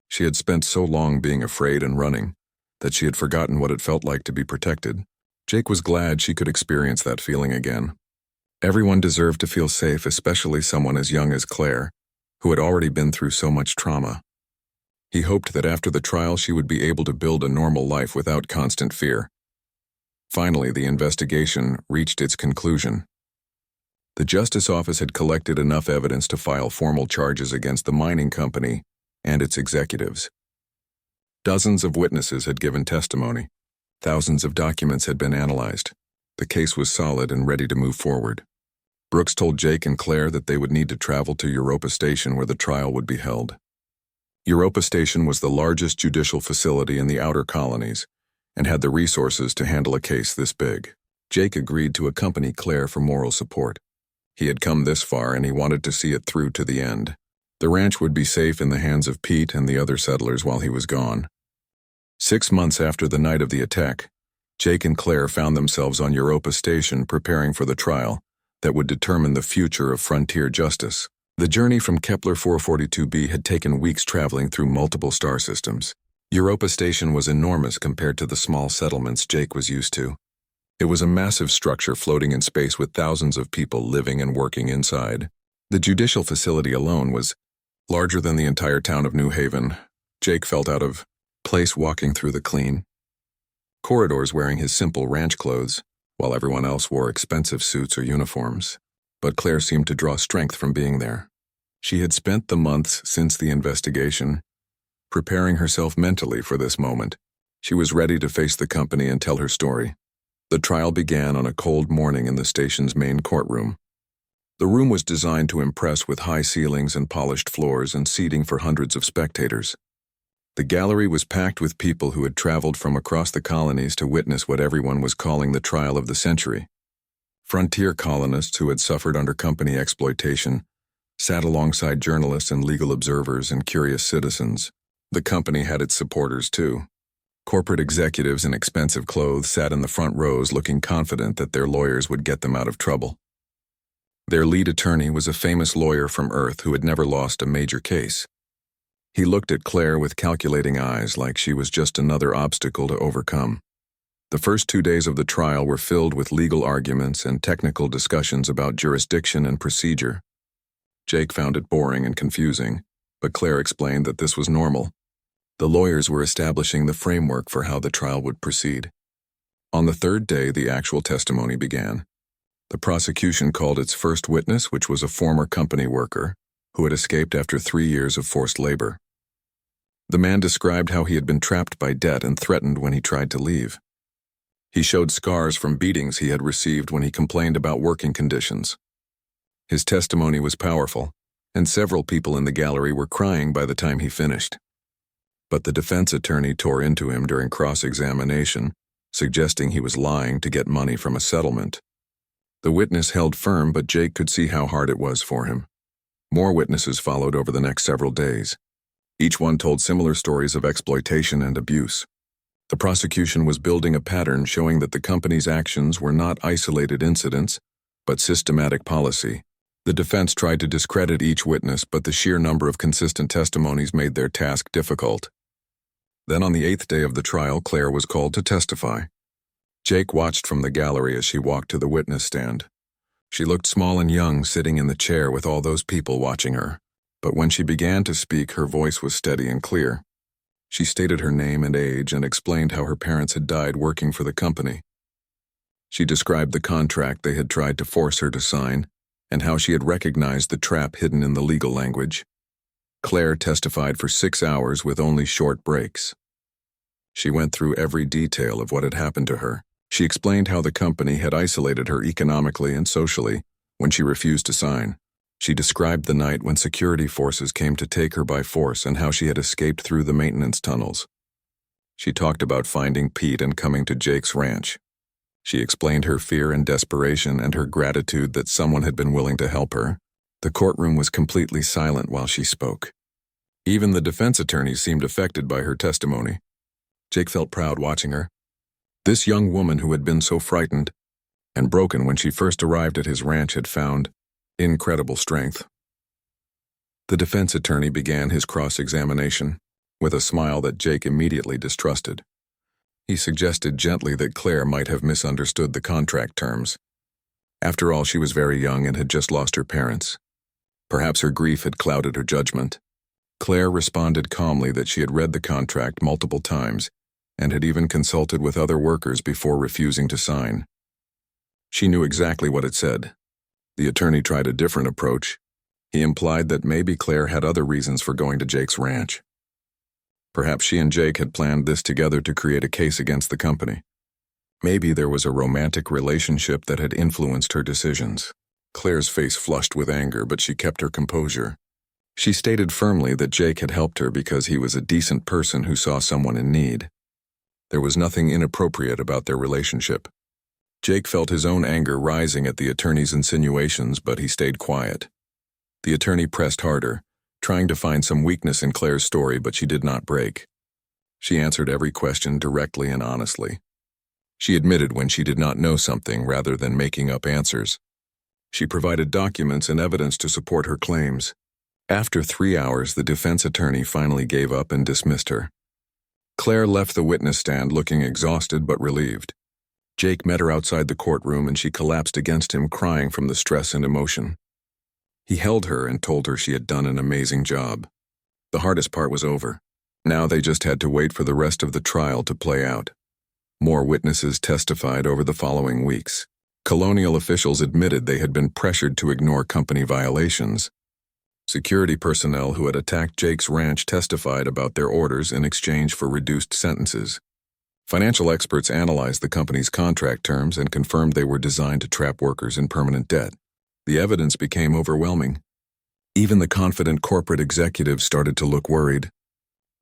She had spent so long being afraid and running that she had forgotten what it felt like to be protected. Jake was glad she could experience that feeling again. Everyone deserved to feel safe, especially someone as young as Claire, who had already been through so much trauma. He hoped that after the trial she would be able to build a normal life without constant fear. Finally, the investigation reached its conclusion. The Justice Office had collected enough evidence to file formal charges against the mining company and its executives. Dozens of witnesses had given testimony. Thousands of documents had been analyzed. The case was solid and ready to move forward. Brooks told Jake and Claire that they would need to travel to Europa Station where the trial would be held. Europa Station was the largest judicial facility in the outer colonies and had the resources to handle a case this big. Jake agreed to accompany Claire for moral support. He had come this far and he wanted to see it through to the end. The ranch would be safe in the hands of Pete and the other settlers while he was gone. 6 months after the night of the attack, Jake and Claire found themselves on Europa Station preparing for the trial that would determine the future of frontier justice. The journey from Kepler 442b had taken weeks traveling through multiple star systems. Europa Station was enormous compared to the small settlements Jake was used to. It was a massive structure floating in space with thousands of people living and working inside. The judicial facility alone was larger than the entire town of New Haven. Jake felt out of place walking through the clean corridors wearing his simple ranch clothes, while everyone else wore expensive suits or uniforms. But Claire seemed to draw strength from being there. She had spent the months since the investigation preparing herself mentally for this moment. She was ready to face the company and tell her story. The trial began on a cold morning in the station's main courtroom. The room was designed to impress with high ceilings and polished floors and seating for hundreds of spectators. The gallery was packed with people who had traveled from across the colonies to witness what everyone was calling the trial of the century. Frontier colonists who had suffered under company exploitation sat alongside journalists and legal observers and curious citizens. The company had its supporters too. Corporate executives in expensive clothes sat in the front rows looking confident that their lawyers would get them out of trouble. Their lead attorney was a famous lawyer from Earth who had never lost a major case. He looked at Claire with calculating eyes like she was just another obstacle to overcome. The first 2 days of the trial were filled with legal arguments and technical discussions about jurisdiction and procedure. Jake found it boring and confusing, but Claire explained that this was normal. The lawyers were establishing the framework for how the trial would proceed. On the third day, the actual testimony began. The prosecution called its first witness, which was a former company worker who had escaped after 3 years of forced labor. The man described how he had been trapped by debt and threatened when he tried to leave. He showed scars from beatings he had received when he complained about working conditions. His testimony was powerful, and several people in the gallery were crying by the time he finished. But the defense attorney tore into him during cross-examination, suggesting he was lying to get money from a settlement. The witness held firm, but Jake could see how hard it was for him. More witnesses followed over the next several days. Each one told similar stories of exploitation and abuse. The prosecution was building a pattern showing that the company's actions were not isolated incidents, but systematic policy. The defense tried to discredit each witness, but the sheer number of consistent testimonies made their task difficult. Then on the 8th day of the trial, Claire was called to testify. Jake watched from the gallery as she walked to the witness stand. She looked small and young, sitting in the chair with all those people watching her. But when she began to speak, her voice was steady and clear. She stated her name and age and explained how her parents had died working for the company. She described the contract they had tried to force her to sign and how she had recognized the trap hidden in the legal language. Claire testified for 6 hours with only short breaks. She went through every detail of what had happened to her. She explained how the company had isolated her economically and socially when she refused to sign. She described the night when security forces came to take her by force and how she had escaped through the maintenance tunnels. She talked about finding Pete and coming to Jake's ranch. She explained her fear and desperation and her gratitude that someone had been willing to help her. The courtroom was completely silent while she spoke. Even the defense attorney seemed affected by her testimony. Jake felt proud watching her. This young woman who had been so frightened and broken when she first arrived at his ranch had found incredible strength. The defense attorney began his cross-examination with a smile that Jake immediately distrusted. He suggested gently that Claire might have misunderstood the contract terms. After all, she was very young and had just lost her parents. Perhaps her grief had clouded her judgment. Claire responded calmly that she had read the contract multiple times and had even consulted with other workers before refusing to sign. She knew exactly what it said. The attorney tried a different approach. He implied that maybe Claire had other reasons for going to Jake's ranch. Perhaps she and Jake had planned this together to create a case against the company. Maybe there was a romantic relationship that had influenced her decisions. Claire's face flushed with anger, but she kept her composure. She stated firmly that Jake had helped her because he was a decent person who saw someone in need. There was nothing inappropriate about their relationship. Jake felt his own anger rising at the attorney's insinuations, but he stayed quiet. The attorney pressed harder, trying to find some weakness in Claire's story, but she did not break. She answered every question directly and honestly. She admitted when she did not know something rather than making up answers. She provided documents and evidence to support her claims. After 3 hours, the defense attorney finally gave up and dismissed her. Claire left the witness stand looking exhausted but relieved. Jake met her outside the courtroom and she collapsed against him, crying from the stress and emotion. He held her and told her she had done an amazing job. The hardest part was over. Now they just had to wait for the rest of the trial to play out. More witnesses testified over the following weeks. Colonial officials admitted they had been pressured to ignore company violations. Security personnel who had attacked Jake's ranch testified about their orders in exchange for reduced sentences. Financial experts analyzed the company's contract terms and confirmed they were designed to trap workers in permanent debt. The evidence became overwhelming. Even the confident corporate executives started to look worried.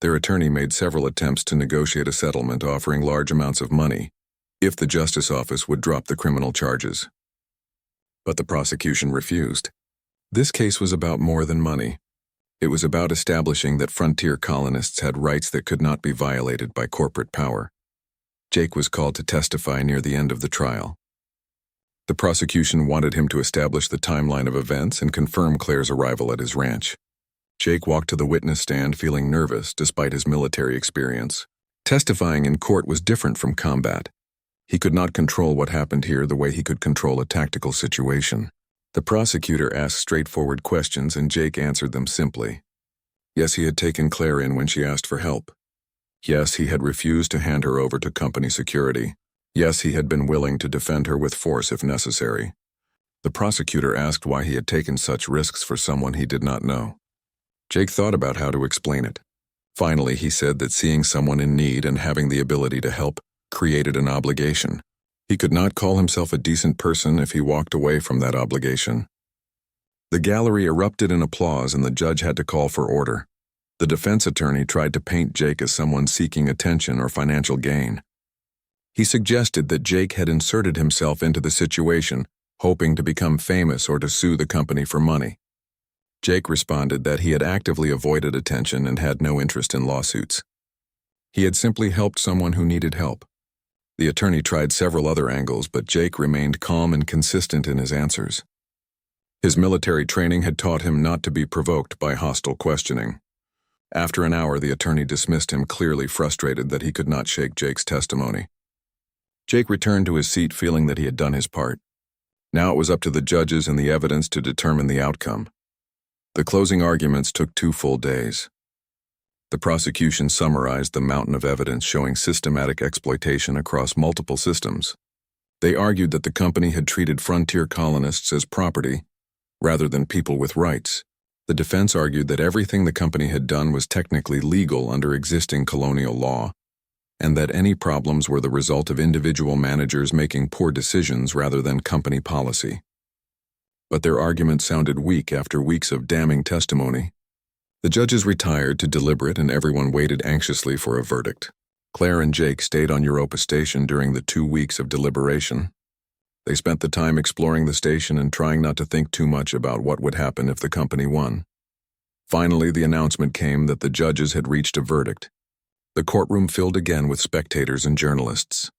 Their attorney made several attempts to negotiate a settlement offering large amounts of money if the Justice Office would drop the criminal charges. But the prosecution refused. This case was about more than money. It was about establishing that frontier colonists had rights that could not be violated by corporate power. Jake was called to testify near the end of the trial. The prosecution wanted him to establish the timeline of events and confirm Claire's arrival at his ranch. Jake walked to the witness stand feeling nervous despite his military experience. Testifying in court was different from combat. He could not control what happened here the way he could control a tactical situation. The prosecutor asked straightforward questions and Jake answered them simply. Yes, he had taken Claire in when she asked for help. Yes, he had refused to hand her over to company security. Yes, he had been willing to defend her with force if necessary. The prosecutor asked why he had taken such risks for someone he did not know. Jake thought about how to explain it. Finally, he said that seeing someone in need and having the ability to help created an obligation. He could not call himself a decent person if he walked away from that obligation. The gallery erupted in applause and the judge had to call for order. The defense attorney tried to paint Jake as someone seeking attention or financial gain. He suggested that Jake had inserted himself into the situation, hoping to become famous or to sue the company for money. Jake responded that he had actively avoided attention and had no interest in lawsuits. He had simply helped someone who needed help. The attorney tried several other angles, but Jake remained calm and consistent in his answers. His military training had taught him not to be provoked by hostile questioning. After an hour, the attorney dismissed him, clearly frustrated that he could not shake Jake's testimony. Jake returned to his seat feeling that he had done his part. Now it was up to the judges and the evidence to determine the outcome. The closing arguments took 2 full days. The prosecution summarized the mountain of evidence showing systematic exploitation across multiple systems. They argued that the company had treated frontier colonists as property rather than people with rights. The defense argued that everything the company had done was technically legal under existing colonial law, and that any problems were the result of individual managers making poor decisions rather than company policy. But their argument sounded weak after weeks of damning testimony. The judges retired to deliberate and everyone waited anxiously for a verdict. Claire and Jake stayed on Europa Station during the 2 weeks of deliberation. They spent the time exploring the station and trying not to think too much about what would happen if the company won. Finally, the announcement came that the judges had reached a verdict. The courtroom filled again with spectators and journalists.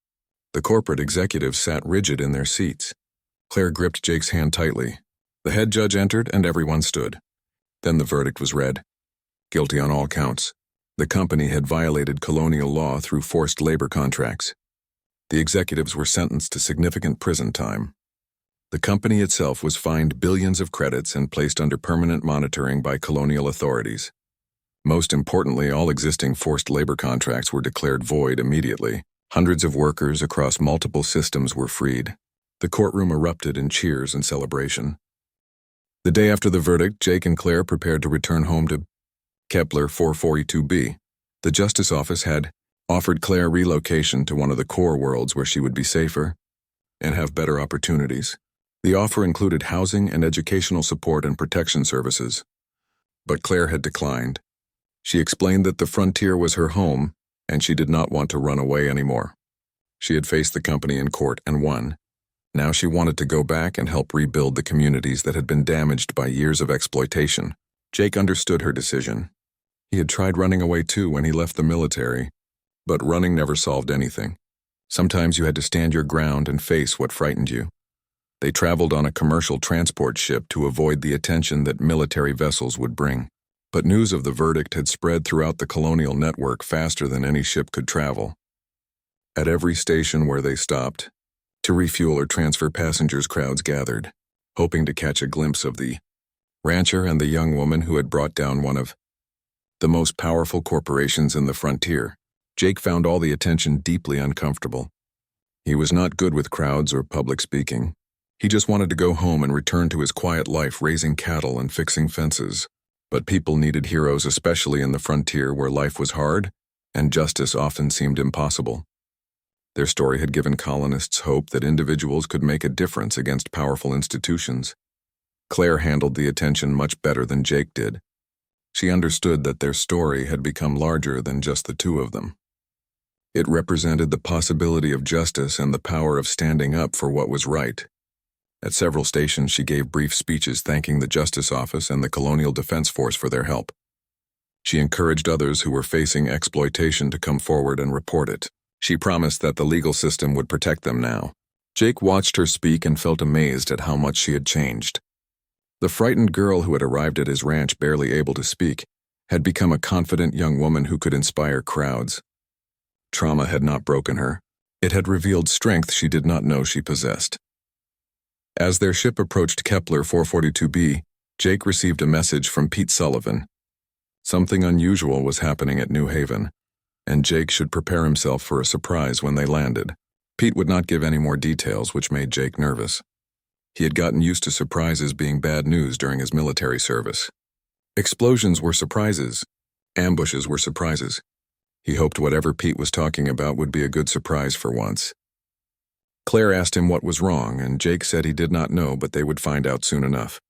The corporate executives sat rigid in their seats. Claire gripped Jake's hand tightly. The head judge entered and everyone stood. Then the verdict was read. Guilty on all counts. The company had violated colonial law through forced labor contracts. The executives were sentenced to significant prison time. The company itself was fined billions of credits and placed under permanent monitoring by colonial authorities. Most importantly, all existing forced labor contracts were declared void immediately. Hundreds of workers across multiple systems were freed. The courtroom erupted in cheers and celebration. The day after the verdict, Jake and Claire prepared to return home to Kepler 442b. The Justice Office had offered Claire relocation to one of the core worlds where she would be safer and have better opportunities. The offer included housing and educational support and protection services. But Claire had declined. She explained that the frontier was her home and she did not want to run away anymore. She had faced the company in court and won. Now she wanted to go back and help rebuild the communities that had been damaged by years of exploitation. Jake understood her decision. He had tried running away too when he left the military, but running never solved anything. Sometimes you had to stand your ground and face what frightened you. They traveled on a commercial transport ship to avoid the attention that military vessels would bring. But news of the verdict had spread throughout the colonial network faster than any ship could travel. At every station where they stopped, to refuel or transfer passengers, crowds gathered, hoping to catch a glimpse of the rancher and the young woman who had brought down one of the most powerful corporations in the frontier. Jake found all the attention deeply uncomfortable. He was not good with crowds or public speaking. He just wanted to go home and return to his quiet life raising cattle and fixing fences. But people needed heroes, especially in the frontier where life was hard and justice often seemed impossible. Their story had given colonists hope that individuals could make a difference against powerful institutions. Claire handled the attention much better than Jake did. She understood that their story had become larger than just the two of them. It represented the possibility of justice and the power of standing up for what was right. At several stations, she gave brief speeches thanking the Justice Office and the Colonial Defense Force for their help. She encouraged others who were facing exploitation to come forward and report it. She promised that the legal system would protect them now. Jake watched her speak and felt amazed at how much she had changed. The frightened girl who had arrived at his ranch barely able to speak had become a confident young woman who could inspire crowds. Trauma had not broken her. It had revealed strength she did not know she possessed. As their ship approached Kepler 442b, Jake received a message from Pete Sullivan. Something unusual was happening at New Haven, and Jake should prepare himself for a surprise when they landed. Pete would not give any more details, which made Jake nervous. He had gotten used to surprises being bad news during his military service. Explosions were surprises. Ambushes were surprises. He hoped whatever Pete was talking about would be a good surprise for once. Claire asked him what was wrong, and Jake said he did not know, but they would find out soon enough.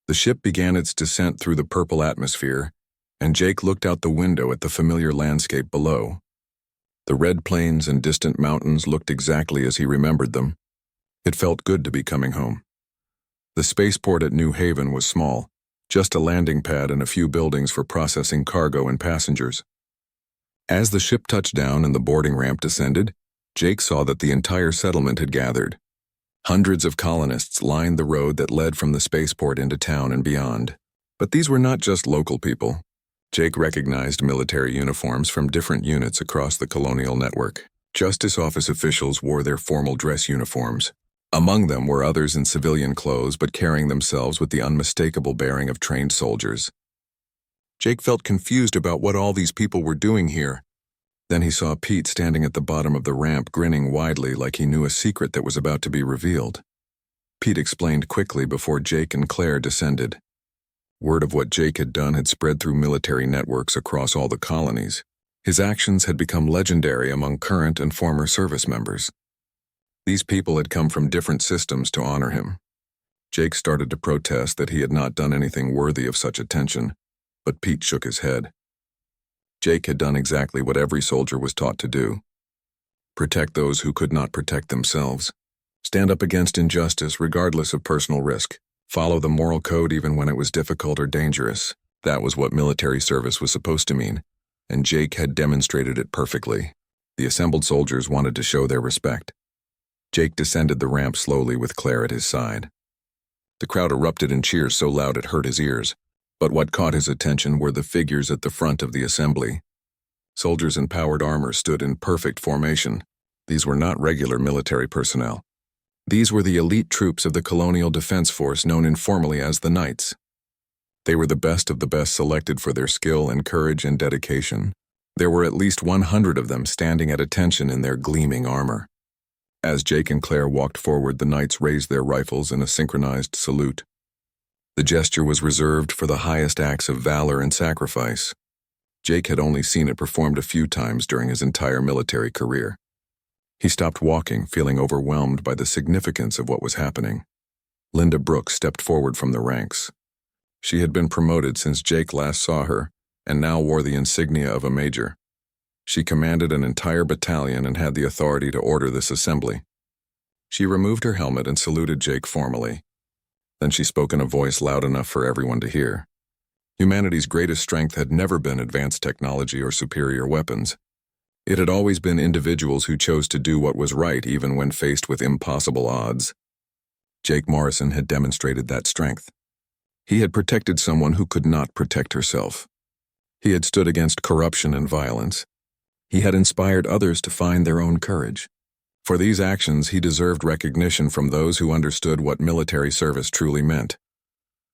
The ship began its descent through the purple atmosphere, and Jake looked out the window at the familiar landscape below. The red plains and distant mountains looked exactly as he remembered them. It felt good to be coming home. The spaceport at New Haven was small, just a landing pad and a few buildings for processing cargo and passengers. As the ship touched down and the boarding ramp descended, Jake saw that the entire settlement had gathered. Hundreds of colonists lined the road that led from the spaceport into town and beyond. But these were not just local people. Jake recognized military uniforms from different units across the colonial network. Justice office officials wore their formal dress uniforms. Among them were others in civilian clothes but carrying themselves with the unmistakable bearing of trained soldiers. Jake felt confused about what all these people were doing here. Then he saw Pete standing at the bottom of the ramp, grinning widely like he knew a secret that was about to be revealed. Pete explained quickly before Jake and Claire descended. Word of what Jake had done had spread through military networks across all the colonies. His actions had become legendary among current and former service members. These people had come from different systems to honor him. Jake started to protest that he had not done anything worthy of such attention, but Pete shook his head. Jake had done exactly what every soldier was taught to do. Protect those who could not protect themselves. Stand up against injustice regardless of personal risk. Follow the moral code even when it was difficult or dangerous. That was what military service was supposed to mean, and Jake had demonstrated it perfectly. The assembled soldiers wanted to show their respect. Jake descended the ramp slowly with Claire at his side. The crowd erupted in cheers so loud it hurt his ears. But what caught his attention were the figures at the front of the assembly. Soldiers in powered armor stood in perfect formation. These were not regular military personnel. These were the elite troops of the Colonial Defense Force known informally as the Knights. They were the best of the best, selected for their skill and courage and dedication. There were at least 100 of them standing at attention in their gleaming armor. As Jake and Claire walked forward, the Knights raised their rifles in a synchronized salute. The gesture was reserved for the highest acts of valor and sacrifice. Jake had only seen it performed a few times during his entire military career. He stopped walking, feeling overwhelmed by the significance of what was happening. Linda Brooks stepped forward from the ranks. She had been promoted since Jake last saw her, and now wore the insignia of a major. She commanded an entire battalion and had the authority to order this assembly. She removed her helmet and saluted Jake formally. Then she spoke in a voice loud enough for everyone to hear. Humanity's greatest strength had never been advanced technology or superior weapons. It had always been individuals who chose to do what was right even when faced with impossible odds. Jake Morrison had demonstrated that strength. He had protected someone who could not protect herself. He had stood against corruption and violence. He had inspired others to find their own courage. For these actions, he deserved recognition from those who understood what military service truly meant.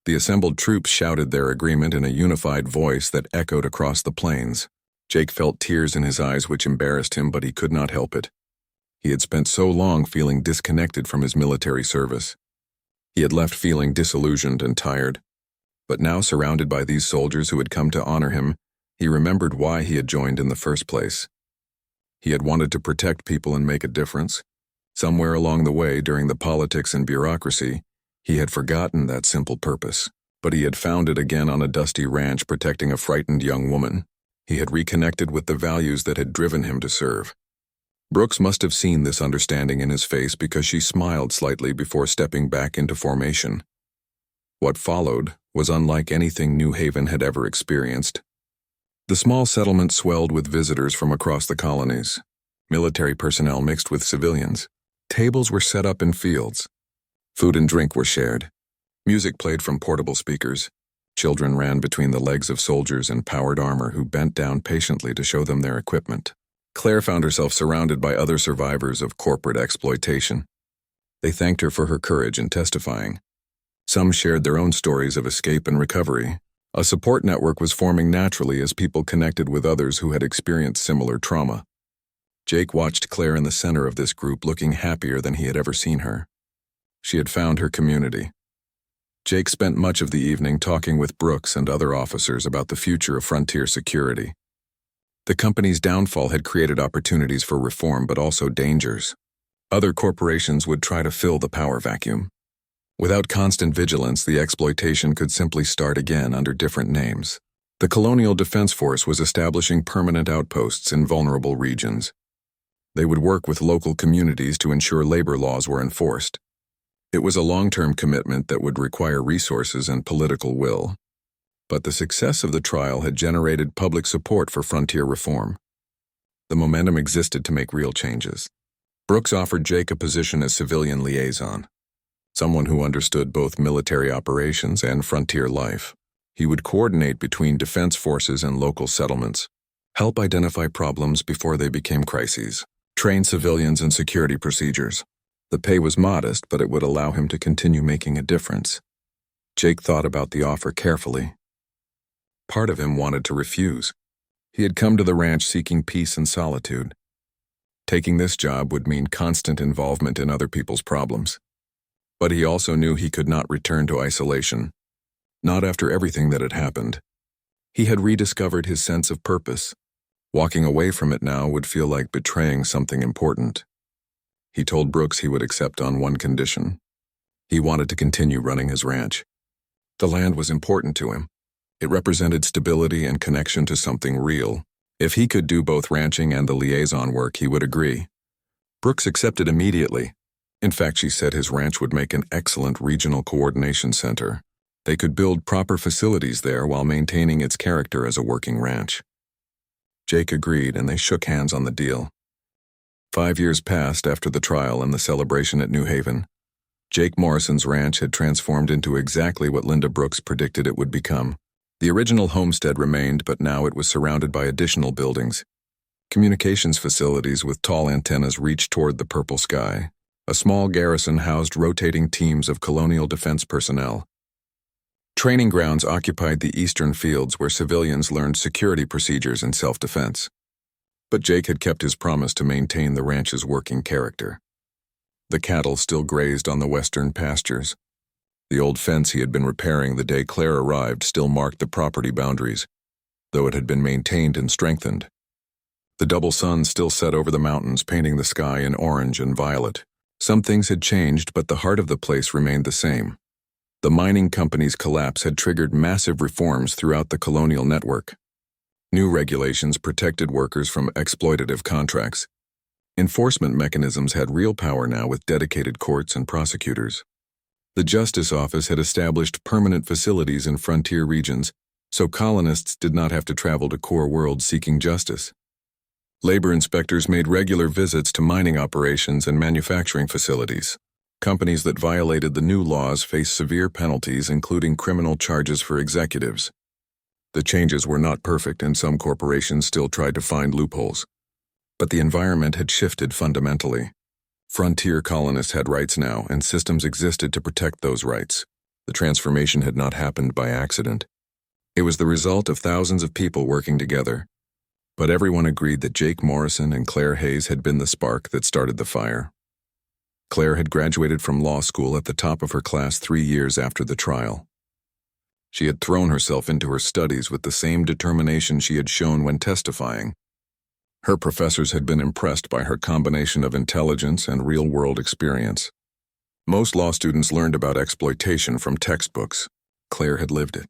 The assembled troops shouted their agreement in a unified voice that echoed across the plains. Jake felt tears in his eyes which embarrassed him, but he could not help it. He had spent so long feeling disconnected from his military service. He had left feeling disillusioned and tired. But now, surrounded by these soldiers who had come to honor him, he remembered why he had joined in the first place. He had wanted to protect people and make a difference. Somewhere along the way, during the politics and bureaucracy, he had forgotten that simple purpose. But he had found it again on a dusty ranch protecting a frightened young woman. He had reconnected with the values that had driven him to serve. Brooks must have seen this understanding in his face because she smiled slightly before stepping back into formation. What followed was unlike anything New Haven had ever experienced. The small settlement swelled with visitors from across the colonies. Military personnel mixed with civilians. Tables were set up in fields. Food and drink were shared. Music played from portable speakers. Children ran between the legs of soldiers in powered armor who bent down patiently to show them their equipment. Claire found herself surrounded by other survivors of corporate exploitation. They thanked her for her courage in testifying. Some shared their own stories of escape and recovery. A support network was forming naturally as people connected with others who had experienced similar trauma. Jake watched Claire in the center of this group, looking happier than he had ever seen her. She had found her community. Jake spent much of the evening talking with Brooks and other officers about the future of Frontier security. The company's downfall had created opportunities for reform but also dangers. Other corporations would try to fill the power vacuum. Without constant vigilance, the exploitation could simply start again under different names. The Colonial Defense Force was establishing permanent outposts in vulnerable regions. They would work with local communities to ensure labor laws were enforced. It was a long-term commitment that would require resources and political will. But the success of the trial had generated public support for frontier reform. The momentum existed to make real changes. Brooks offered Jake a position as civilian liaison, someone who understood both military operations and frontier life. He would coordinate between defense forces and local settlements, help identify problems before they became crises, train civilians in security procedures. The pay was modest, but it would allow him to continue making a difference. Jake thought about the offer carefully. Part of him wanted to refuse. He had come to the ranch seeking peace and solitude. Taking this job would mean constant involvement in other people's problems. But he also knew he could not return to isolation. Not after everything that had happened. He had rediscovered his sense of purpose. Walking away from it now would feel like betraying something important. He told Brooks he would accept on one condition. He wanted to continue running his ranch. The land was important to him. It represented stability and connection to something real. If he could do both ranching and the liaison work, he would agree. Brooks accepted immediately. In fact, she said his ranch would make an excellent regional coordination center. They could build proper facilities there while maintaining its character as a working ranch. Jake agreed, and they shook hands on the deal. 5 years passed after the trial and the celebration at New Haven. Jake Morrison's ranch had transformed into exactly what Linda Brooks predicted it would become. The original homestead remained, but now it was surrounded by additional buildings. Communications facilities with tall antennas reached toward the purple sky. A small garrison housed rotating teams of colonial defense personnel. Training grounds occupied the eastern fields where civilians learned security procedures and self-defense. But Jake had kept his promise to maintain the ranch's working character. The cattle still grazed on the western pastures. The old fence he had been repairing the day Claire arrived still marked the property boundaries, though it had been maintained and strengthened. The double sun still set over the mountains, painting the sky in orange and violet. Some things had changed, but the heart of the place remained the same. The mining company's collapse had triggered massive reforms throughout the colonial network. New regulations protected workers from exploitative contracts. Enforcement mechanisms had real power now with dedicated courts and prosecutors. The Justice Office had established permanent facilities in frontier regions, so colonists did not have to travel to core worlds seeking justice. Labor inspectors made regular visits to mining operations and manufacturing facilities. Companies that violated the new laws faced severe penalties, including criminal charges for executives. The changes were not perfect, and some corporations still tried to find loopholes. But the environment had shifted fundamentally. Frontier colonists had rights now, and systems existed to protect those rights. The transformation had not happened by accident. It was the result of thousands of people working together. But everyone agreed that Jake Morrison and Claire Hayes had been the spark that started the fire. Claire had graduated from law school at the top of her class 3 years after the trial. She had thrown herself into her studies with the same determination she had shown when testifying. Her professors had been impressed by her combination of intelligence and real-world experience. Most law students learned about exploitation from textbooks. Claire had lived it.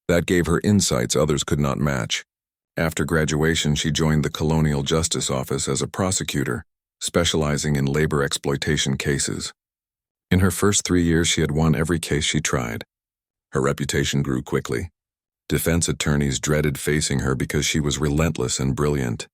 That gave her insights others could not match. After graduation, she joined the Colonial Justice Office as a prosecutor, specializing in labor exploitation cases. In her first 3 years, she had won every case she tried. Her reputation grew quickly. Defense attorneys dreaded facing her because she was relentless and brilliant.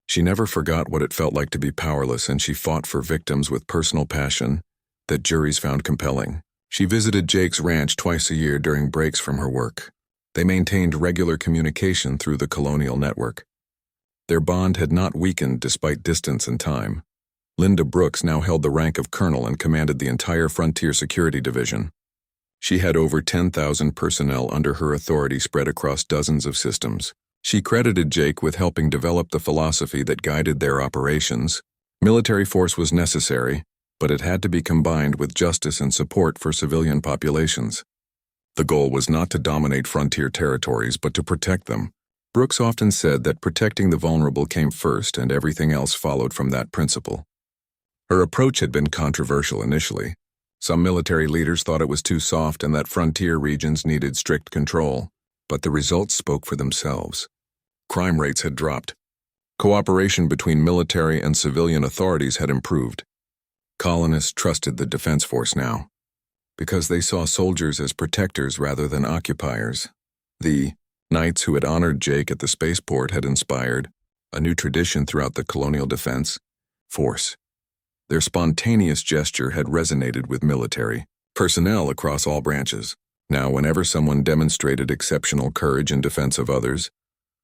She never forgot what it felt like to be powerless, and she fought for victims with personal passion that juries found compelling. She visited Jake's ranch twice a year during breaks from her work. They maintained regular communication through the Colonial Network. Their bond had not weakened despite distance and time. Linda Brooks now held the rank of colonel and commanded the entire Frontier Security Division. She had over 10,000 personnel under her authority spread across dozens of systems. She credited Jake with helping develop the philosophy that guided their operations. Military force was necessary, but it had to be combined with justice and support for civilian populations. The goal was not to dominate frontier territories, but to protect them. Brooks often said that protecting the vulnerable came first and everything else followed from that principle. Her approach had been controversial initially. Some military leaders thought it was too soft and that frontier regions needed strict control, but the results spoke for themselves. Crime rates had dropped. Cooperation between military and civilian authorities had improved. Colonists trusted the defense force now, because they saw soldiers as protectors rather than occupiers. The Knights who had honored Jake at the spaceport had inspired a new tradition throughout the colonial defense force. Their spontaneous gesture had resonated with military personnel across all branches. Now, whenever someone demonstrated exceptional courage in defense of others,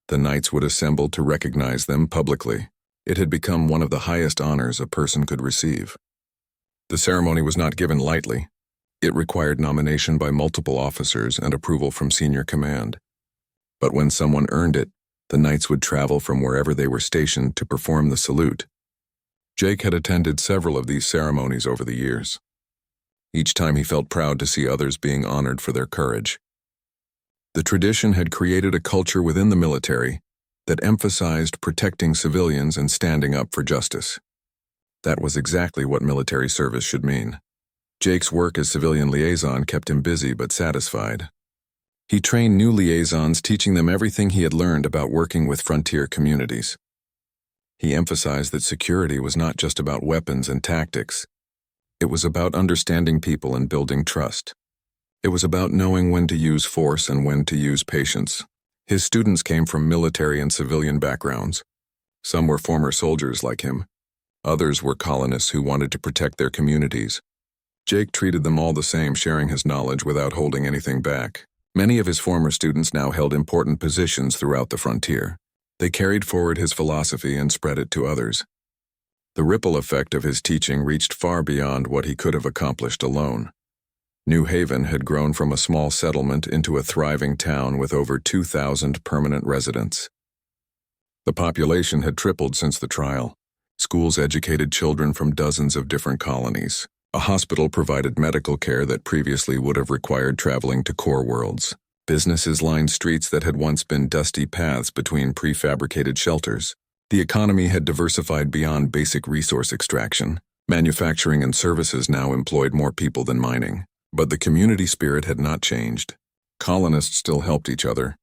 the Knights would assemble to recognize them publicly. It had become one of the highest honors a person could receive. The ceremony was not given lightly. It required nomination by multiple officers and approval from senior command. But when someone earned it, the Knights would travel from wherever they were stationed to perform the salute. Jake had attended several of these ceremonies over the years. Each time he felt proud to see others being honored for their courage. The tradition had created a culture within the military that emphasized protecting civilians and standing up for justice. That was exactly what military service should mean. Jake's work as civilian liaison kept him busy but satisfied. He trained new liaisons, teaching them everything he had learned about working with frontier communities. He emphasized that security was not just about weapons and tactics. It was about understanding people and building trust. It was about knowing when to use force and when to use patience. His students came from military and civilian backgrounds. Some were former soldiers like him. Others were colonists who wanted to protect their communities. Jake treated them all the same, sharing his knowledge without holding anything back. Many of his former students now held important positions throughout the frontier. They carried forward his philosophy and spread it to others. The ripple effect of his teaching reached far beyond what he could have accomplished alone. New Haven had grown from a small settlement into a thriving town with over 2,000 permanent residents. The population had tripled since the trial. Schools educated children from dozens of different colonies. A hospital provided medical care that previously would have required traveling to core worlds. Businesses lined streets that had once been dusty paths between prefabricated shelters. The economy had diversified beyond basic resource extraction. Manufacturing and services now employed more people than mining. But the community spirit had not changed. Colonists still helped each other.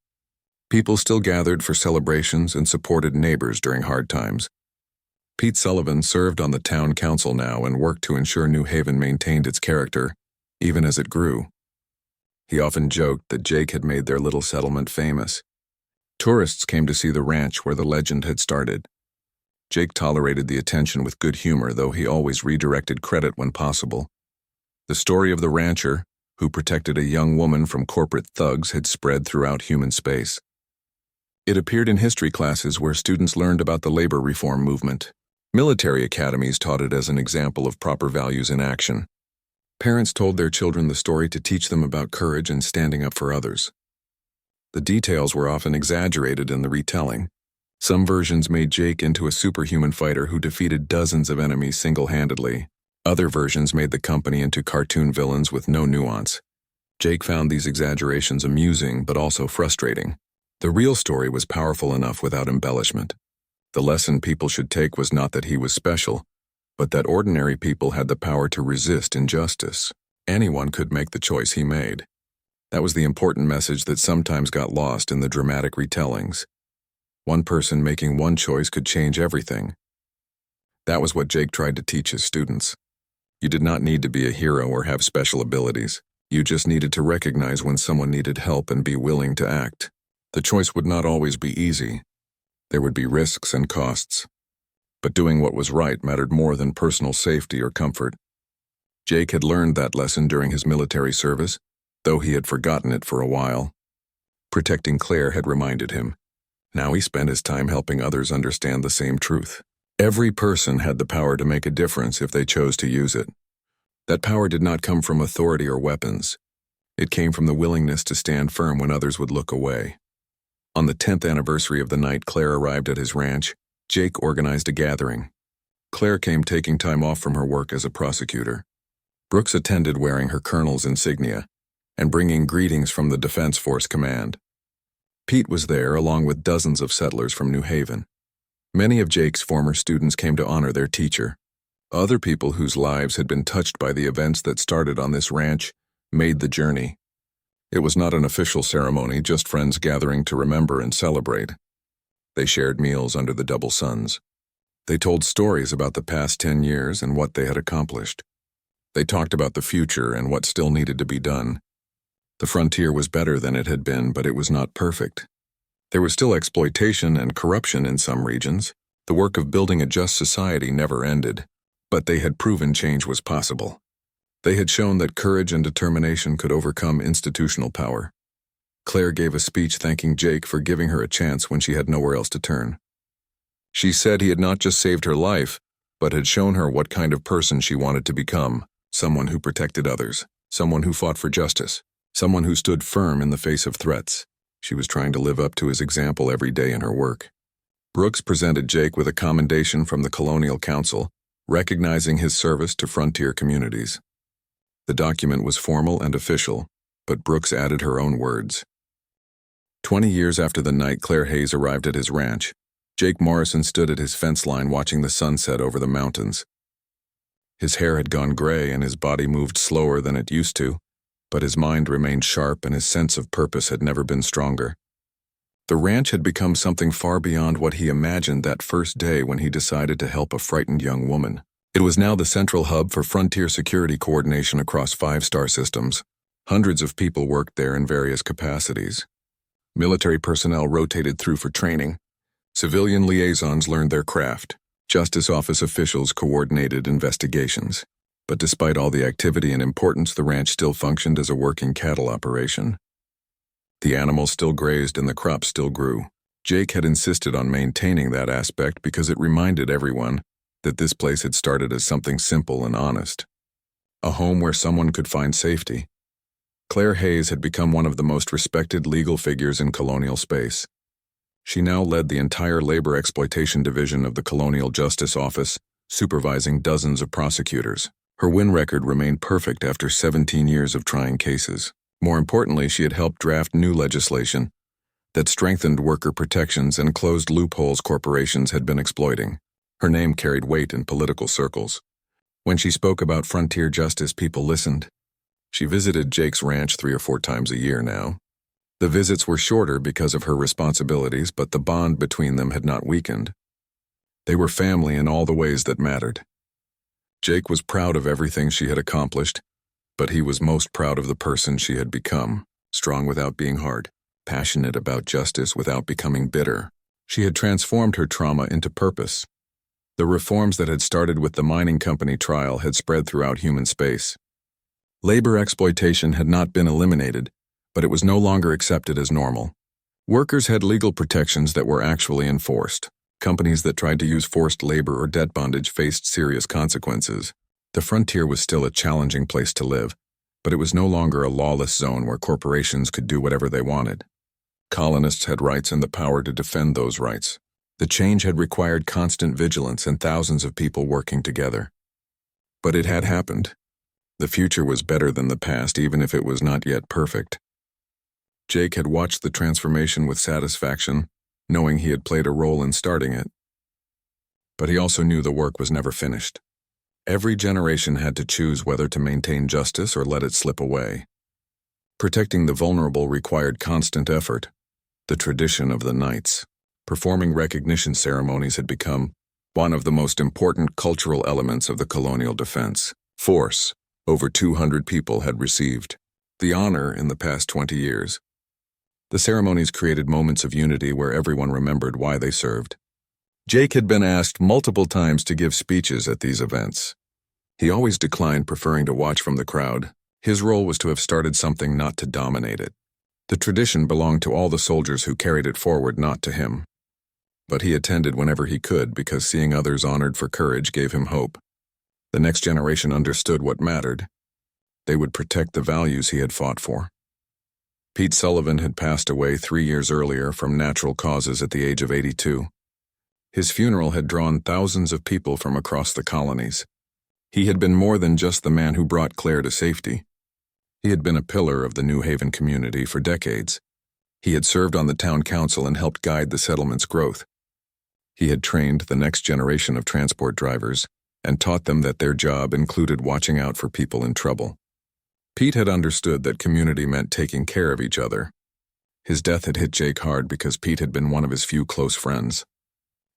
People still gathered for celebrations and supported neighbors during hard times. Pete Sullivan served on the town council now and worked to ensure New Haven maintained its character, even as it grew. He often joked that Jake had made their little settlement famous. Tourists came to see the ranch where the legend had started. Jake tolerated the attention with good humor, though he always redirected credit when possible. The story of the rancher, who protected a young woman from corporate thugs, had spread throughout human space. It appeared in history classes where students learned about the labor reform movement. Military academies taught it as an example of proper values in action. Parents told their children the story to teach them about courage and standing up for others. The details were often exaggerated in the retelling. Some versions made Jake into a superhuman fighter who defeated dozens of enemies single-handedly. Other versions made the company into cartoon villains with no nuance. Jake found these exaggerations amusing but also frustrating. The real story was powerful enough without embellishment. The lesson people should take was not that he was special, but that ordinary people had the power to resist injustice. Anyone could make the choice he made. That was the important message that sometimes got lost in the dramatic retellings. One person making one choice could change everything. That was what Jake tried to teach his students. You did not need to be a hero or have special abilities. You just needed to recognize when someone needed help and be willing to act. The choice would not always be easy. There would be risks and costs. But doing what was right mattered more than personal safety or comfort. Jake had learned that lesson during his military service, though he had forgotten it for a while. Protecting Claire had reminded him. Now he spent his time helping others understand the same truth. Every person had the power to make a difference if they chose to use it. That power did not come from authority or weapons. It came from the willingness to stand firm when others would look away. On the 10th anniversary of the night Claire arrived at his ranch, Jake organized a gathering. Claire came taking time off from her work as a prosecutor. Brooks attended wearing her colonel's insignia and bringing greetings from the Defense Force Command. Pete was there along with dozens of settlers from New Haven. Many of Jake's former students came to honor their teacher. Other people whose lives had been touched by the events that started on this ranch made the journey. It was not an official ceremony, just friends gathering to remember and celebrate. They shared meals under the double suns. They told stories about the past 10 years and what they had accomplished. They talked about the future and what still needed to be done. The frontier was better than it had been, but it was not perfect. There was still exploitation and corruption in some regions. The work of building a just society never ended, but they had proven change was possible. They had shown that courage and determination could overcome institutional power. Claire gave a speech thanking Jake for giving her a chance when she had nowhere else to turn. She said he had not just saved her life, but had shown her what kind of person she wanted to become, someone who protected others, someone who fought for justice, someone who stood firm in the face of threats. She was trying to live up to his example every day in her work. Brooks presented Jake with a commendation from the Colonial Council, recognizing his service to frontier communities. The document was formal and official, but Brooks added her own words. 20 years after the night Claire Hayes arrived at his ranch, Jake Morrison stood at his fence line watching the sunset over the mountains. His hair had gone gray and his body moved slower than it used to, but his mind remained sharp and his sense of purpose had never been stronger. The ranch had become something far beyond what he imagined that first day when he decided to help a frightened young woman. It was now the central hub for frontier security coordination across 5-star systems. Hundreds of people worked there in various capacities. Military personnel rotated through for training. Civilian liaisons learned their craft. Justice office officials coordinated investigations. But despite all the activity and importance, the ranch still functioned as a working cattle operation. The animals still grazed and the crops still grew. Jake had insisted on maintaining that aspect because it reminded everyone that this place had started as something simple and honest. A home where someone could find safety. Claire Hayes had become one of the most respected legal figures in colonial space. She now led the entire labor exploitation division of the Colonial Justice Office, supervising dozens of prosecutors. Her win record remained perfect after 17 years of trying cases. More importantly, she had helped draft new legislation that strengthened worker protections and closed loopholes corporations had been exploiting. Her name carried weight in political circles. When she spoke about frontier justice, people listened. She visited Jake's ranch 3 or 4 times a year now. The visits were shorter because of her responsibilities, but the bond between them had not weakened. They were family in all the ways that mattered. Jake was proud of everything she had accomplished, but he was most proud of the person she had become, strong without being hard, passionate about justice without becoming bitter. She had transformed her trauma into purpose. The reforms that had started with the mining company trial had spread throughout human space. Labor exploitation had not been eliminated, but it was no longer accepted as normal. Workers had legal protections that were actually enforced. Companies that tried to use forced labor or debt bondage faced serious consequences. The frontier was still a challenging place to live, but it was no longer a lawless zone where corporations could do whatever they wanted. Colonists had rights and the power to defend those rights. The change had required constant vigilance and thousands of people working together. But it had happened. The future was better than the past, even if it was not yet perfect. Jake had watched the transformation with satisfaction, knowing he had played a role in starting it. But he also knew the work was never finished. Every generation had to choose whether to maintain justice or let it slip away. Protecting the vulnerable required constant effort. The tradition of the Knights, performing recognition ceremonies, had become one of the most important cultural elements of the colonial defense force. Over 200 people had received the honor in the past 20 years. The ceremonies created moments of unity where everyone remembered why they served. Jake had been asked multiple times to give speeches at these events. He always declined, preferring to watch from the crowd. His role was to have started something, not to dominate it. The tradition belonged to all the soldiers who carried it forward, not to him. But he attended whenever he could because seeing others honored for courage gave him hope. The next generation understood what mattered. They would protect the values he had fought for. Pete Sullivan had passed away 3 years earlier from natural causes at the age of 82. His funeral had drawn thousands of people from across the colonies. He had been more than just the man who brought Claire to safety. He had been a pillar of the New Haven community for decades. He had served on the town council and helped guide the settlement's growth. He had trained the next generation of transport drivers and taught them that their job included watching out for people in trouble. Pete had understood that community meant taking care of each other. His death had hit Jake hard because Pete had been one of his few close friends.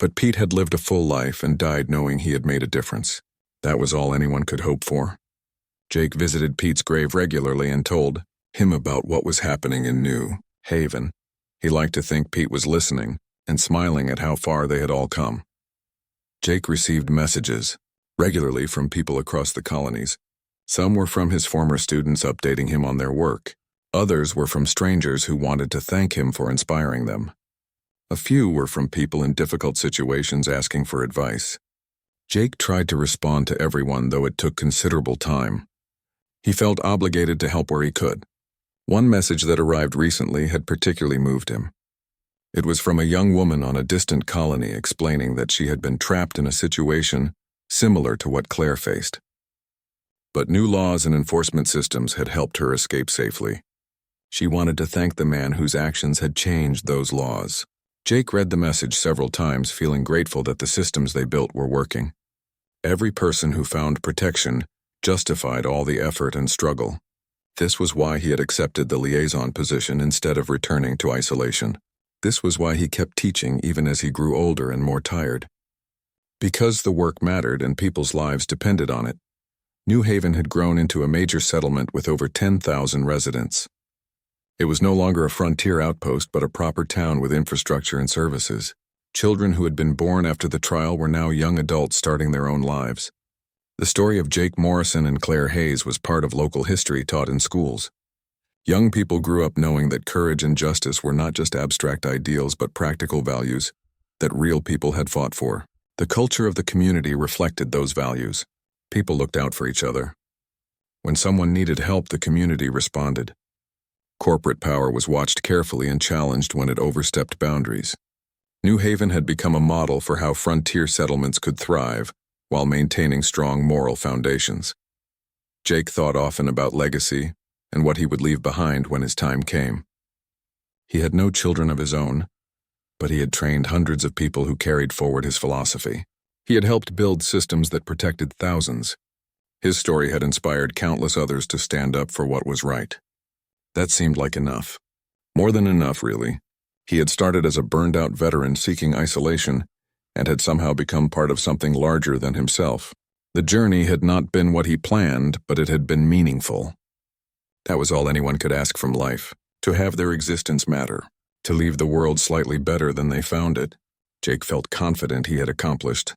But Pete had lived a full life and died knowing he had made a difference. That was all anyone could hope for. Jake visited Pete's grave regularly and told him about what was happening in New Haven. He liked to think Pete was listening and smiling at how far they had all come. Jake received messages regularly from people across the colonies. Some were from his former students updating him on their work. Others were from strangers who wanted to thank him for inspiring them. A few were from people in difficult situations asking for advice. Jake tried to respond to everyone, though it took considerable time. He felt obligated to help where he could. One message that arrived recently had particularly moved him. It was from a young woman on a distant colony explaining that she had been trapped in a situation similar to what Claire faced. But new laws and enforcement systems had helped her escape safely. She wanted to thank the man whose actions had changed those laws. Jake read the message several times, feeling grateful that the systems they built were working. Every person who found protection justified all the effort and struggle. This was why he had accepted the liaison position instead of returning to isolation. This was why he kept teaching even as he grew older and more tired. Because the work mattered and people's lives depended on it. New Haven had grown into a major settlement with over 10,000 residents. It was no longer a frontier outpost, but a proper town with infrastructure and services. Children who had been born after the trial were now young adults starting their own lives. The story of Jake Morrison and Claire Hayes was part of local history taught in schools. Young people grew up knowing that courage and justice were not just abstract ideals but practical values that real people had fought for. The culture of the community reflected those values. People looked out for each other. When someone needed help, the community responded. Corporate power was watched carefully and challenged when it overstepped boundaries. New Haven had become a model for how frontier settlements could thrive while maintaining strong moral foundations. Jake thought often about legacy and what he would leave behind when his time came. He had no children of his own, but he had trained hundreds of people who carried forward his philosophy. He had helped build systems that protected thousands. His story had inspired countless others to stand up for what was right. That seemed like enough. More than enough, really. He had started as a burned-out veteran seeking isolation and had somehow become part of something larger than himself. The journey had not been what he planned, but it had been meaningful. That was all anyone could ask from life, to have their existence matter, to leave the world slightly better than they found it. Jake felt confident he had accomplished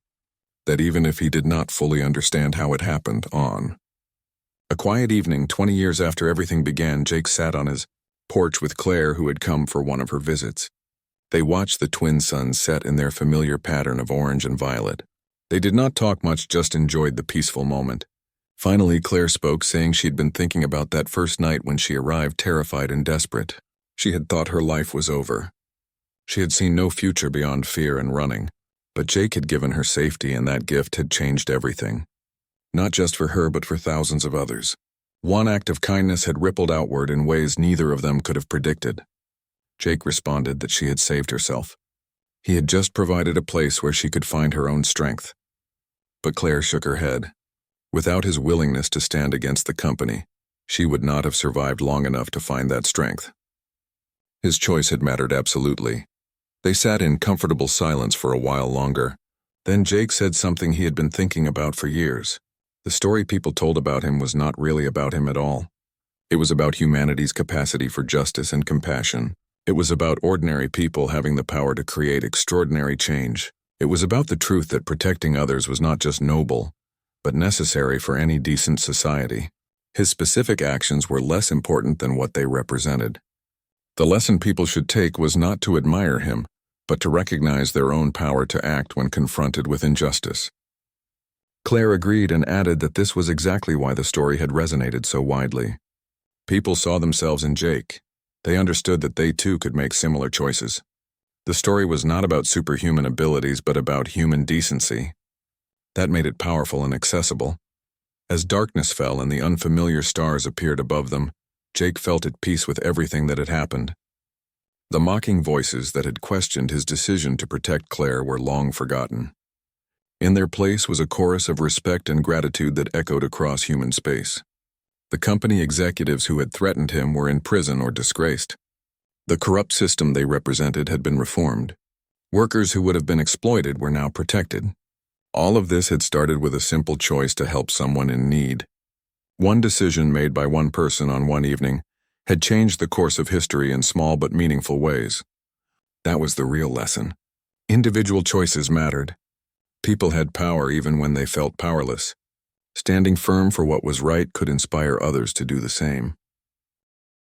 that, even if he did not fully understand how it happened. A quiet evening, 20 years after everything began, Jake sat on his porch with Claire, who had come for one of her visits. They watched the twin suns set in their familiar pattern of orange and violet. They did not talk much, just enjoyed the peaceful moment. Finally, Claire spoke, saying she'd been thinking about that first night when she arrived, terrified and desperate. She had thought her life was over. She had seen no future beyond fear and running. But Jake had given her safety, and that gift had changed everything. Not just for her, but for thousands of others. One act of kindness had rippled outward in ways neither of them could have predicted. Jake responded that she had saved herself. He had just provided a place where she could find her own strength. But Claire shook her head. Without his willingness to stand against the company, she would not have survived long enough to find that strength. His choice had mattered absolutely. They sat in comfortable silence for a while longer. Then Jake said something he had been thinking about for years. The story people told about him was not really about him at all. It was about humanity's capacity for justice and compassion. It was about ordinary people having the power to create extraordinary change. It was about the truth that protecting others was not just noble, but necessary for any decent society. His specific actions were less important than what they represented. The lesson people should take was not to admire him, but to recognize their own power to act when confronted with injustice. Claire agreed and added that this was exactly why the story had resonated so widely. People saw themselves in Jake. They understood that they too could make similar choices. The story was not about superhuman abilities but about human decency. That made it powerful and accessible. As darkness fell and the unfamiliar stars appeared above them, Jake felt at peace with everything that had happened. The mocking voices that had questioned his decision to protect Claire were long forgotten. In their place was a chorus of respect and gratitude that echoed across human space. The company executives who had threatened him were in prison or disgraced. The corrupt system they represented had been reformed. Workers who would have been exploited were now protected. All of this had started with a simple choice to help someone in need. One decision made by one person on one evening had changed the course of history in small but meaningful ways. That was the real lesson. Individual choices mattered. People had power even when they felt powerless. Standing firm for what was right could inspire others to do the same.